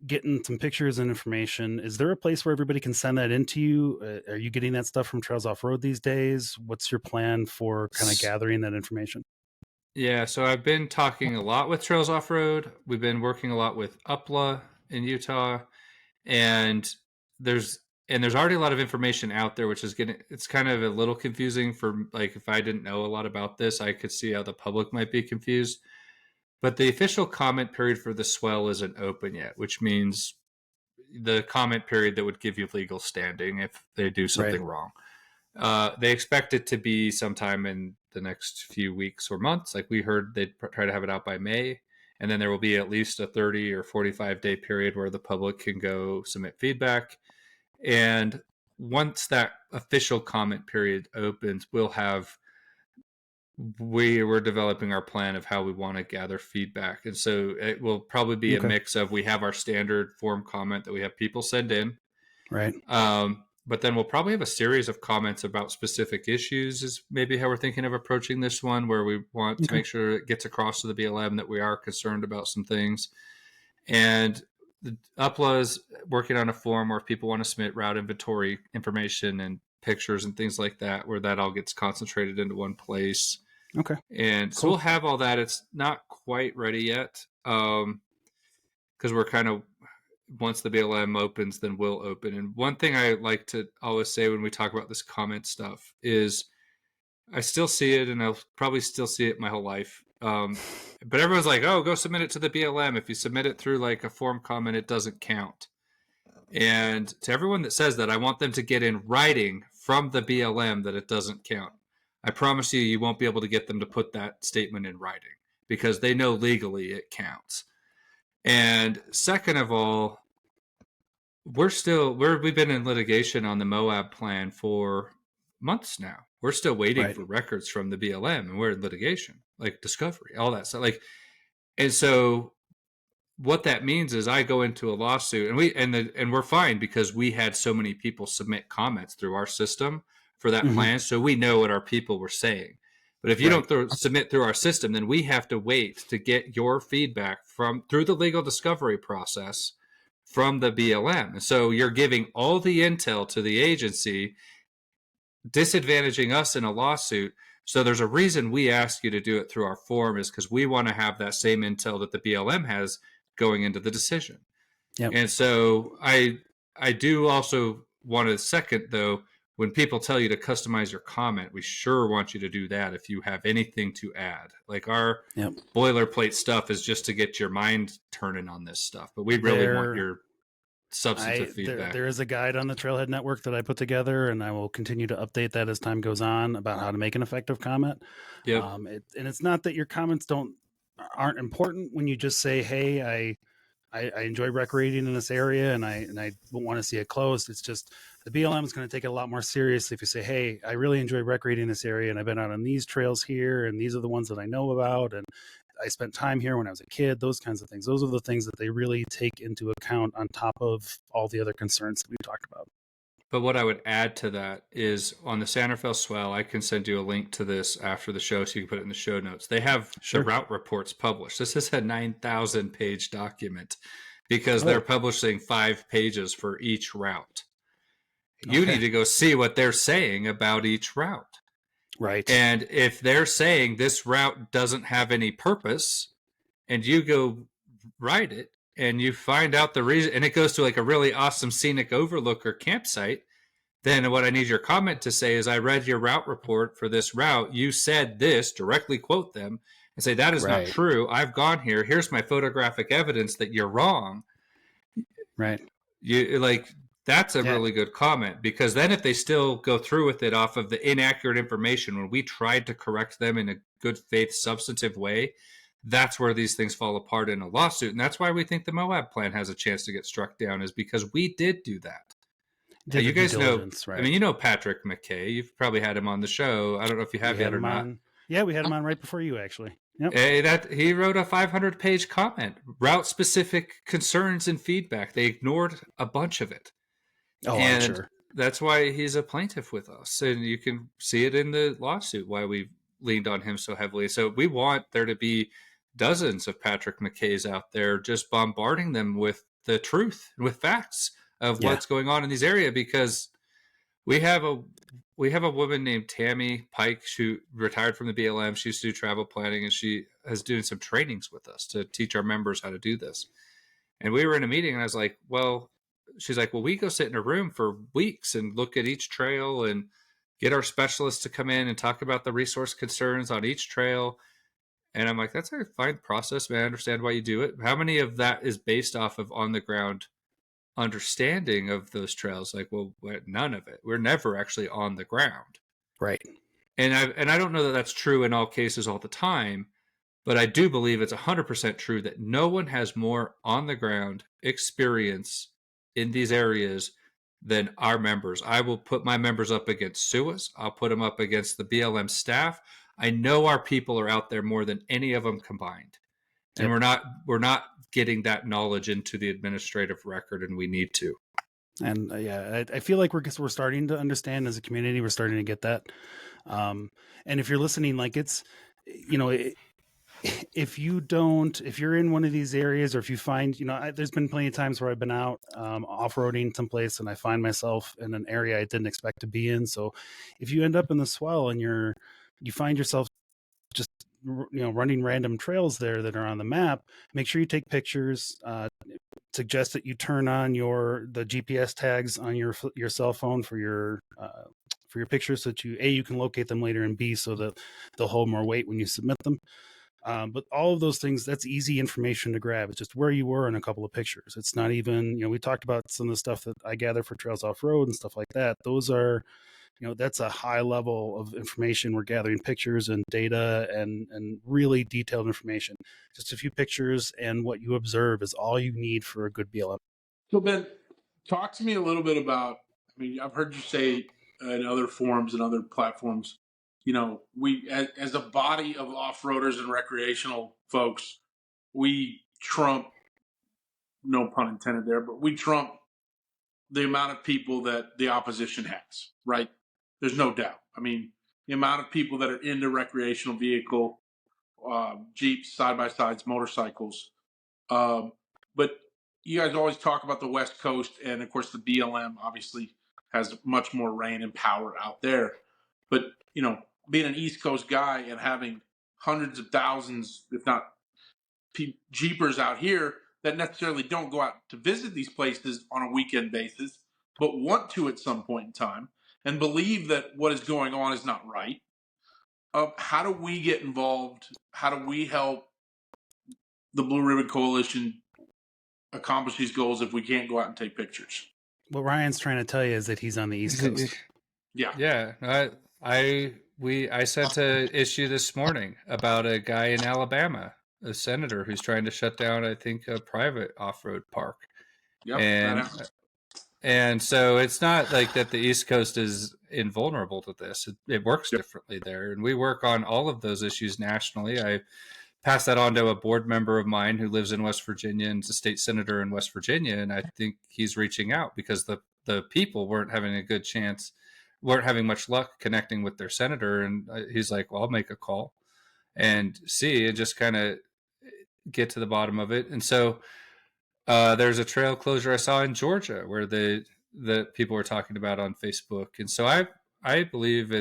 getting some pictures and information, is there a place where everybody can send that into you? Are you getting that stuff from Trails Off Road these days? What's your plan for kind of gathering that information? Yeah, so I've been talking a lot with Trails Off Road. We've been working a lot with UPLA in Utah, and there's already a lot of information out there, which is it's kind of a little confusing for, like, if I didn't know a lot about this, I could see how the public might be confused. But the official comment period for the Swell isn't open yet, which means the comment period that would give you legal standing if they do something wrong. They expect it to be sometime in the next few weeks or months. Like we heard, they'd try to have it out by May. And then there will be at least a 30 or 45 day period where the public can go submit feedback. And once that official comment period opens, we're developing our plan of how we want to gather feedback. And so it will probably be a mix of, we have our standard form comment that we have people send in. Right. But then we'll probably have a series of comments about specific issues is maybe how we're thinking of approaching this one, where we want to make sure it gets across to the BLM that we are concerned about some things. And the UPLA is working on a form where if people want to submit route inventory information and pictures and things like that, where that all gets concentrated into one place. Okay. And so we'll have all that. It's not quite ready yet, because we're kind of, once the BLM opens, then we'll open. And one thing I like to always say when we talk about this comment stuff is I still see it, and I'll probably still see it my whole life. But everyone's like, oh, go submit it to the BLM. If you submit it through like a form comment, it doesn't count. And to everyone that says that, I want them to get in writing from the BLM that it doesn't count. I promise you, you won't be able to get them to put that statement in writing because they know legally it counts. And second of all, we've been in litigation on the Moab plan for months now. We're still waiting for records from the BLM, and we're in litigation, like discovery, all that stuff. Like, and so what that means is I go into a lawsuit, and we're fine because we had so many people submit comments through our system for that plan, so we know what our people were saying. But if you don't submit through our system, then we have to wait to get your feedback through the legal discovery process from the BLM. And so you're giving all the intel to the agency, disadvantaging us in a lawsuit. So there's a reason we ask you to do it through our form, is because we want to have that same intel that the BLM has going into the decision. Yep. And so I do also want to second, though, when people tell you to customize your comment, we sure want you to do that if you have anything to add. Like our boilerplate stuff is just to get your mind turning on this stuff, but we really want your substantive feedback. There is a guide on the Trailhead Network that I put together, and I will continue to update that as time goes on about how to make an effective comment. Yep. And it's not that your comments aren't important when you just say, hey, I enjoy recreating in this area and I want to see it closed. It's just the BLM is going to take it a lot more seriously if you say, hey, I really enjoy recreating in this area and I've been out on these trails here and these are the ones that I know about and I spent time here when I was a kid, those kinds of things. Those are the things that they really take into account on top of all the other concerns that we've talked about. But what I would add to that is on the Rafael Swell, I can send you a link to this after the show so you can put it in the show notes. They have the route reports published. This is a 9,000 page document because they're publishing 5 pages for each route. You need to go see what they're saying about each route. Right. And if they're saying this route doesn't have any purpose and you go write it, and you find out the reason, and it goes to like a really awesome scenic overlook or campsite, then what I need your comment to say is, I read your route report for this route. You said this, directly quote them and say, that is not true. I've gone here. Here's my photographic evidence that you're wrong. Right. You like, that's a really good comment, because then if they still go through with it off of the inaccurate information, when we tried to correct them in a good faith, substantive way, that's where these things fall apart in a lawsuit. And that's why we think the Moab plan has a chance to get struck down, is because we did do that. You guys know, I mean, you know Patrick McKay. You've probably had him on the show. I don't know if you have yet or not. Yeah, we had him on right before you, actually. Yep. He wrote a 500-page comment, route-specific concerns and feedback. They ignored a bunch of it. Oh, I'm sure. That's why he's a plaintiff with us. And you can see it in the lawsuit, why we leaned on him so heavily. So we want there to be dozens of Patrick McKays out there, just bombarding them with the truth, with facts of what's going on in these areas, because we have a woman named Tammy Pike who retired from the BLM. She used to do travel planning, and she is doing some trainings with us to teach our members how to do this. And we were in a meeting, and I was like, she's like, we go sit in a room for weeks and look at each trail and get our specialists to come in and talk about the resource concerns on each trail. And I'm like, that's a fine process, man. I understand why you do it. How many of that is based off of on the ground understanding of those trails? Like, well, none of it. We're never actually on the ground. Right. And I don't know that that's true in all cases all the time, but I do believe it's 100% true that no one has more on the ground experience in these areas than our members. I will put my members up against SUAS. I'll put them up against the BLM staff. I know our people are out there more than any of them combined. And we're not getting that knowledge into the administrative record, and we need to. And I feel like we're starting to understand as a community. We're starting to get that. And if you're listening, like it's, if you're in one of these areas, or if you find, there's been plenty of times where I've been out off-roading someplace and I find myself in an area I didn't expect to be in. So if you end up in the swell and you find yourself just, running random trails there that are on the map, make sure you take pictures. Suggest that you turn on the GPS tags on your cell phone for your pictures, so that you can locate them later, and B, so that they'll hold more weight when you submit them. But all of those things, that's easy information to grab. It's just where you were in a couple of pictures. It's not even, we talked about some of the stuff that I gather for Trails Off Road and stuff like that. Those are, that's a high level of information. We're gathering pictures and data and really detailed information. Just a few pictures and what you observe is all you need for a good BLM. So Ben, talk to me a little bit about, I've heard you say in other forums and other platforms, we, as a body of off-roaders and recreational folks, we trump, no pun intended there, but we trump the amount of people that the opposition has, right? There's no doubt. The amount of people that are into recreational vehicle, Jeeps, side-by-sides, motorcycles. But you guys always talk about the West Coast, and of course the BLM obviously has much more reign and power out there. But, being an East Coast guy and having hundreds of thousands, if not Jeepers out here that necessarily don't go out to visit these places on a weekend basis, but want to at some point in time and believe that what is going on is not right. How do we get involved? How do we help the Blue Ribbon Coalition accomplish these goals if we can't go out and take pictures? What Ryan's trying to tell you is that he's on the East Coast. Yeah. I sent an issue this morning about a guy in Alabama, a senator who's trying to shut down, I think, a private off-road park. Yep, and so it's not like that the East Coast is invulnerable to this. It works differently there, and we work on all of those issues nationally. I passed that on to a board member of mine who lives in West Virginia and is a state senator in West Virginia, and I think he's reaching out because the people weren't having much luck connecting with their senator, and he's like, well, I'll make a call and see and just kind of get to the bottom of it. And so there's a trail closure I saw in Georgia where the people were talking about on Facebook. And so I believe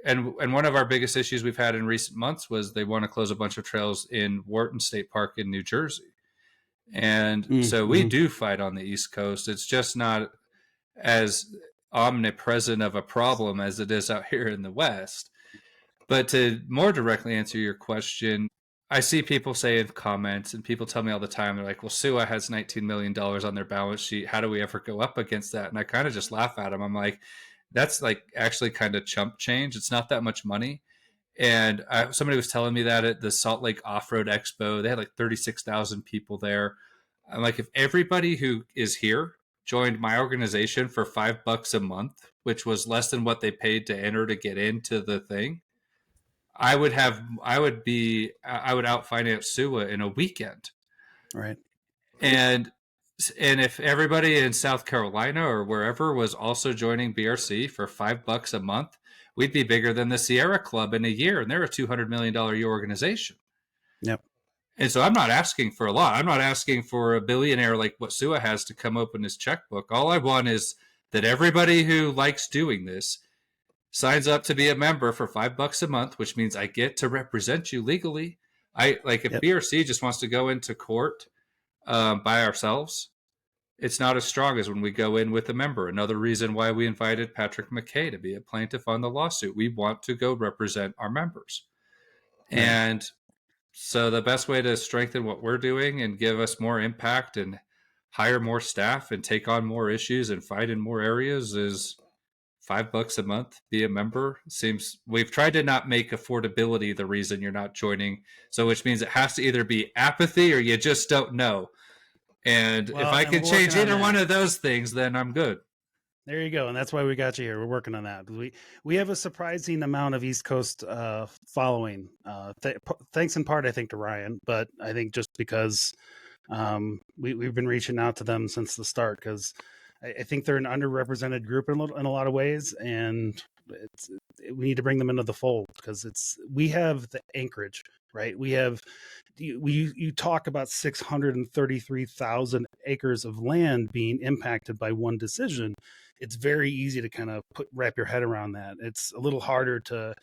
and one of our biggest issues we've had in recent months was they want to close a bunch of trails in Wharton State Park in New Jersey. And so we do fight on the East Coast. It's just not as omnipresent of a problem as it is out here in the West. But to more directly answer your question, I see people say in comments, and people tell me all the time, they're like, well, SUA has $19 million on their balance sheet. How do we ever go up against that? And I kind of just laugh at them. I'm like, that's like actually kind of chump change. It's not that much money. And somebody was telling me that at the Salt Lake Off-Road Expo, they had like 36,000 people there. I'm like, if everybody who is here joined my organization for $5 a month, which was less than what they paid to enter to get into the thing, I would outfinance SUA in a weekend. Right. And if everybody in South Carolina or wherever was also joining BRC for $5 a month, we'd be bigger than the Sierra Club in a year. And they're a $200 million a year organization. Yep. And so I'm not asking for a lot. I'm not asking for a billionaire like what SUA has to come open his checkbook. All I want is that everybody who likes doing this signs up to be a member for $5 a month, which means I get to represent you legally. If BRC just wants to go into court by ourselves, it's not as strong as when we go in with a member. Another reason why we invited Patrick McKay to be a plaintiff on the lawsuit. We want to go represent our members. Right. And so the best way to strengthen what we're doing and give us more impact and hire more staff and take on more issues and fight in more areas is $5 a month, be a member. We've tried to not make affordability the reason you're not joining. So which means it has to either be apathy or you just don't know. And if I can change either one of those things, then I'm good. There you go. And that's why we got you here. We're working on that. We have a surprising amount of East Coast following. Thanks in part, I think, to Ryan, but I think just because we've been reaching out to them since the start, because I think they're an underrepresented group in a lot of ways, and we need to bring them into the fold because we have the anchorage, right? You talk about 633,000 acres of land being impacted by one decision. It's very easy to kind of wrap your head around that. It's a little harder to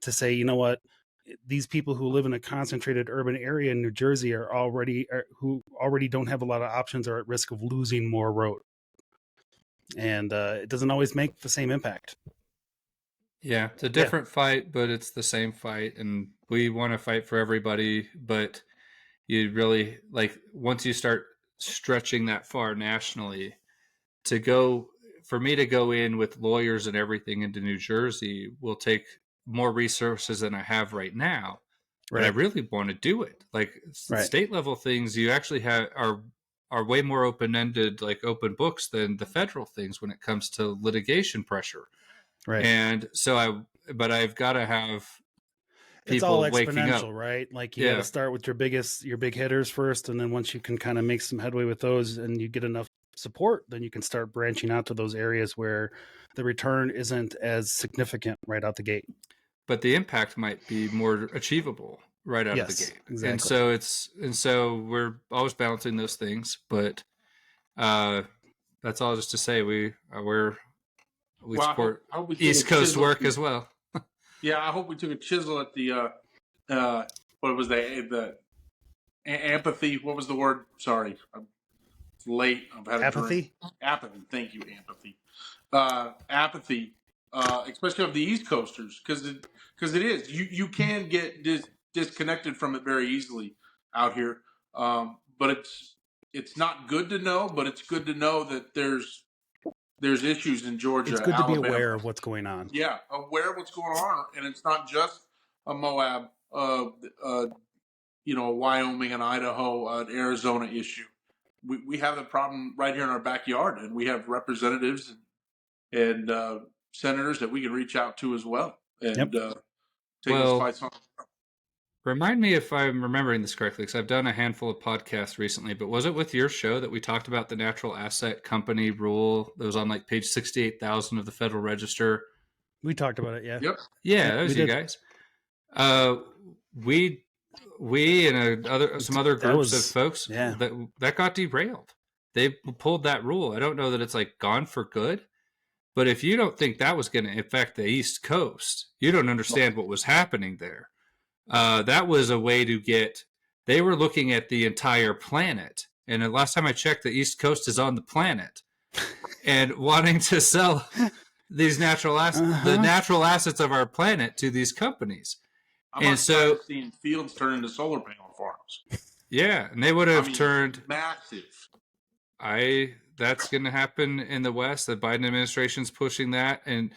say, you know what, these people who live in a concentrated urban area in New Jersey who already don't have a lot of options are at risk of losing more road. And it doesn't always make the same impact. Yeah, it's a different fight, but it's the same fight. And we want to fight for everybody, but you really once you start stretching that far nationally, for me to go in with lawyers and everything into New Jersey will take more resources than I have right now. But I really want to do it. State level things, you actually are way more open-ended, open books than the federal things when it comes to litigation pressure. Right. And so I've got to have people it's all waking up. exponential, right? You got to start with your big hitters first, and then once you can kind of make some headway with those and you get enough support, then you can start branching out to those areas where the return isn't as significant right out the gate. But the impact might be more achievable right out of the gate. Exactly. And so we're always balancing those things, but that's all just to say we support East Coast work as well. Yeah, I hope we took a chisel at the what was the empathy? What was the word? Sorry, I'm late. I've had apathy. Apathy. Thank you, empathy. Apathy, especially of the East Coasters, because it is you can get disconnected from it very easily out here. But it's not good to know, but it's good to know that there's issues in Georgia. It's good Alabama. To be aware of what's going on. Yeah, aware of what's going on, and it's not just a Moab, a Wyoming and Idaho, an Arizona issue. We have the problem right here in our backyard, and we have representatives and senators that we can reach out to as well, and take those fights on. Remind me if I'm remembering this correctly, because I've done a handful of podcasts recently, but was it with your show that we talked about the natural asset company rule that was on like page 68,000 of the Federal Register? We talked about it, yeah. Yep. Yeah, that was you guys. We and some other groups of folks that got derailed. They pulled that rule. I don't know that it's like gone for good, but if you don't think that was going to affect the East Coast, you don't understand what was happening there. That was a way to they were looking at the entire planet. And the last time I checked, the East Coast is on the planet and wanting to sell these natural assets, the natural assets of our planet to these companies. I'm seeing fields turn into solar panel farms. Yeah. And they would have turned massive. That's going to happen in the West. The Biden administration's pushing that. And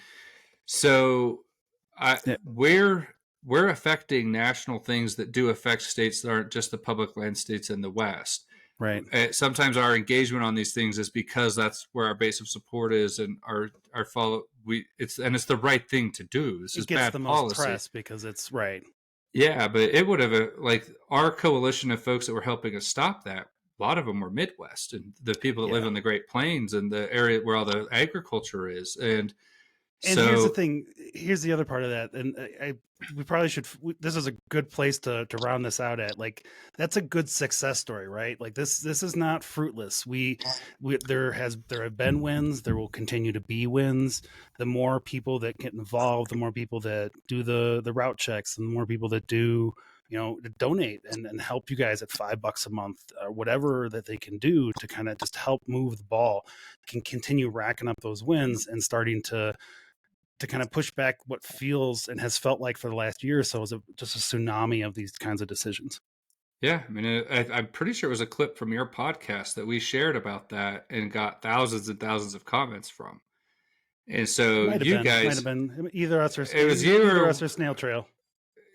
so we're affecting national things that do affect states that aren't just the public land states in the West. Right. Sometimes our engagement on these things is because that's where our base of support is, and our follow. It's the right thing to do. This is bad policy. It gets the most press because it's right. Yeah, but it would have our coalition of folks that were helping us stop that. A lot of them were Midwest and the people that live in the Great Plains and the area where all the agriculture is. And here's the thing. Here's the other part of that. And we probably should. This is a good place to round this out at. That's a good success story, right? This is not fruitless. There have been wins. There will continue to be wins. The more people that get involved, the more people that do the route checks, and the more people that do donate and help you guys at $5 a month or whatever that they can do to kind of just help move the ball, can continue racking up those wins and starting to kind of push back what feels and has felt like for the last year or so is just a tsunami of these kinds of decisions. Yeah. I mean, I'm pretty sure it was a clip from your podcast that we shared about that and got thousands and thousands of comments from. And so might have been either us or it was you or us or Snail Trail.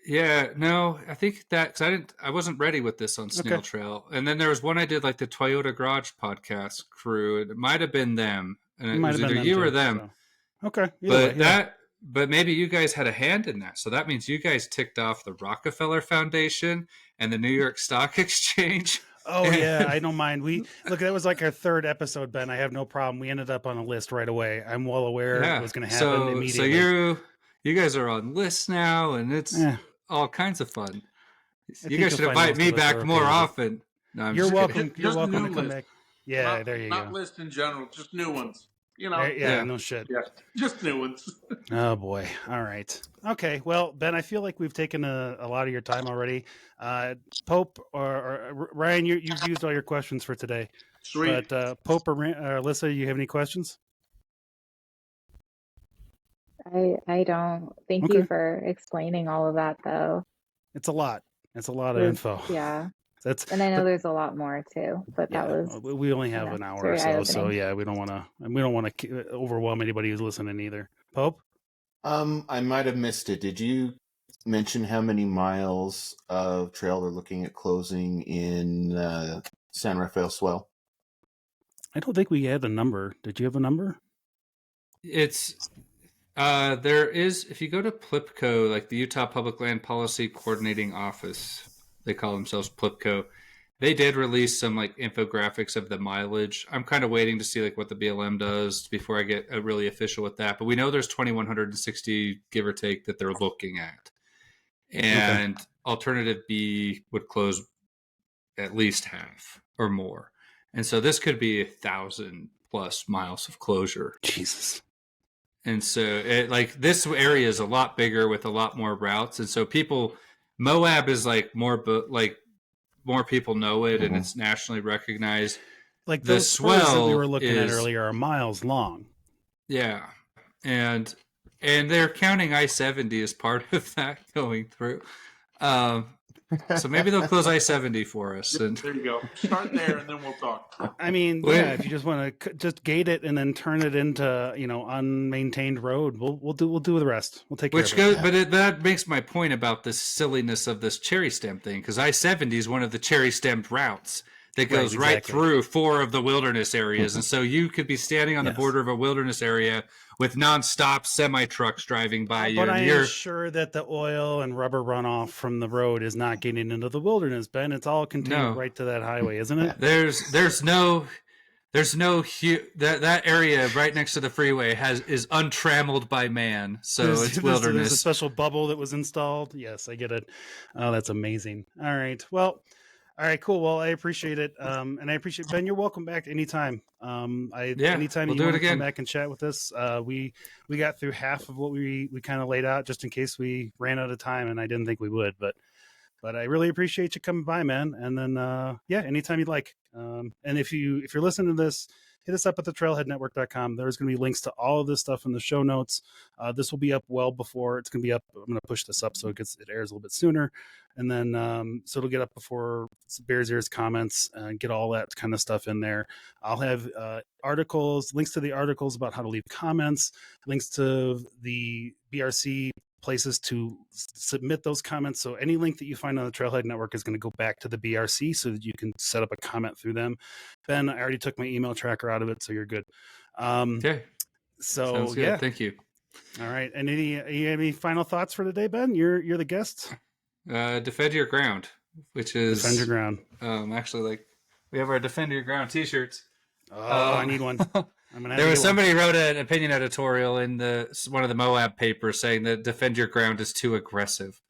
Yeah, no, I think that because I wasn't ready with this on Snail Trail, and then there was one I did the Toyota Garage podcast crew. It might have been them, and it was either you or them. So. Okay, but maybe you guys had a hand in that. So that means you guys ticked off the Rockefeller Foundation and the New York Stock Exchange. Oh yeah, I don't mind. That was our third episode, Ben. I have no problem. We ended up on a list right away. I'm well aware it was going to happen immediately. So you guys are on lists now, and it's all kinds of fun. You guys should invite me back more often. No, you're welcome. You're welcome to come back. Yeah, there you go. Not lists in general, just new ones. No shit. Yeah, just new ones. Oh boy. All right. Okay. Well, Ben, I feel like we've taken a lot of your time already. Pope or Ryan, you've used all your questions for today. Sweet. But Pope or Alyssa, you have any questions? I don't. Thank you for explaining all of that, though. It's a lot. It's a lot of info. Yeah. And I know there's a lot more too, but that was. We only have an hour or so yeah, we don't want to overwhelm anybody who's listening either. Pope? I might have missed it. Did you mention how many miles of trail they're looking at closing in San Rafael Swell? I don't think we had a number. Did you have a number? It's there is, if you go to PLPCO, like the Utah Public Land Policy Coordinating Office, they call themselves PLPCO. They did release some like infographics of the mileage. I'm kind of waiting to see like what the BLM does before I get really official with that. But we know there's 2,160 give or take that they're looking at, and alternative B would close at least half or more. And so this could be 1,000+ miles of closure. Jesus. And so this area is a lot bigger with a lot more routes. And so Moab is like more people know it, and it's nationally recognized. Like the swells that we were looking at earlier are miles long. Yeah. And they're counting I-70 as part of that going through. So maybe they'll close I-70 for us. And there you go. Start there, and then we'll talk. I mean, if you just want to just gate it and then turn it into unmaintained road, we'll do the rest. We'll take care of it. But that makes my point about this silliness of this cherry stem thing, because I-70 is one of the cherry stemmed routes that goes right through 4 of the wilderness areas, and so you could be standing on the border of a wilderness area with nonstop semi trucks driving by you. But I am sure that the oil and rubber runoff from the road is not getting into the wilderness, Ben. It's all contained right to that highway, isn't it? There's no that area right next to the freeway is untrammeled by man, so it's wilderness. There's a special bubble that was installed. Yes, I get it. Oh, that's amazing. All right, well. All right, cool. Well, I appreciate it. And I appreciate Ben. You're welcome back anytime. Anytime you want to come back and chat with us. We got through half of what we kind of laid out just in case we ran out of time, and I didn't think we would, but I really appreciate you coming by, man. And then anytime you'd like. And if you're listening to this, hit us up at the trailheadnetwork.com. There's going to be links to all of this stuff in the show notes. This will be up well before it's going to be up. I'm going to push this up so it airs a little bit sooner. And then, so it'll get up before Bears Ears comments and get all that kind of stuff in there. I'll have articles, links to the articles about how to leave comments, links to the BRC places to submit those comments. So any link that you find on the Trailhead Network is going to go back to the BRC so that you can set up a comment through them. Ben, I already took my email tracker out of it, so you're good. Okay. So sounds good. Thank you. All right. And any final thoughts for today, Ben? You're the guest. Defend your ground, which is defend your ground. Actually, like we have our Defend Your Ground t-shirts. Oh, I need one. There was somebody wrote an opinion editorial in one of the Moab papers saying that Defend Your Ground is too aggressive.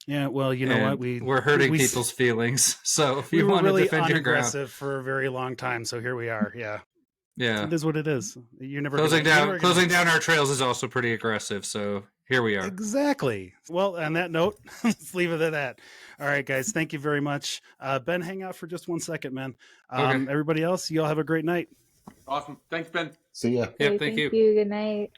Yeah, well, you know what? We're hurting people's feelings. So if you want to defend your ground, unaggressive for a very long time. So here we are. Yeah. Yeah. It is what it is. You're never closing down our trails is also pretty aggressive. So here we are. Exactly. Well, on that note, let's leave it at that. All right, guys. Thank you very much. Ben, hang out for just 1 second, man. Okay. Everybody else, you all have a great night. Awesome. Thanks, Ben. See ya. Yep, thank you. Good night.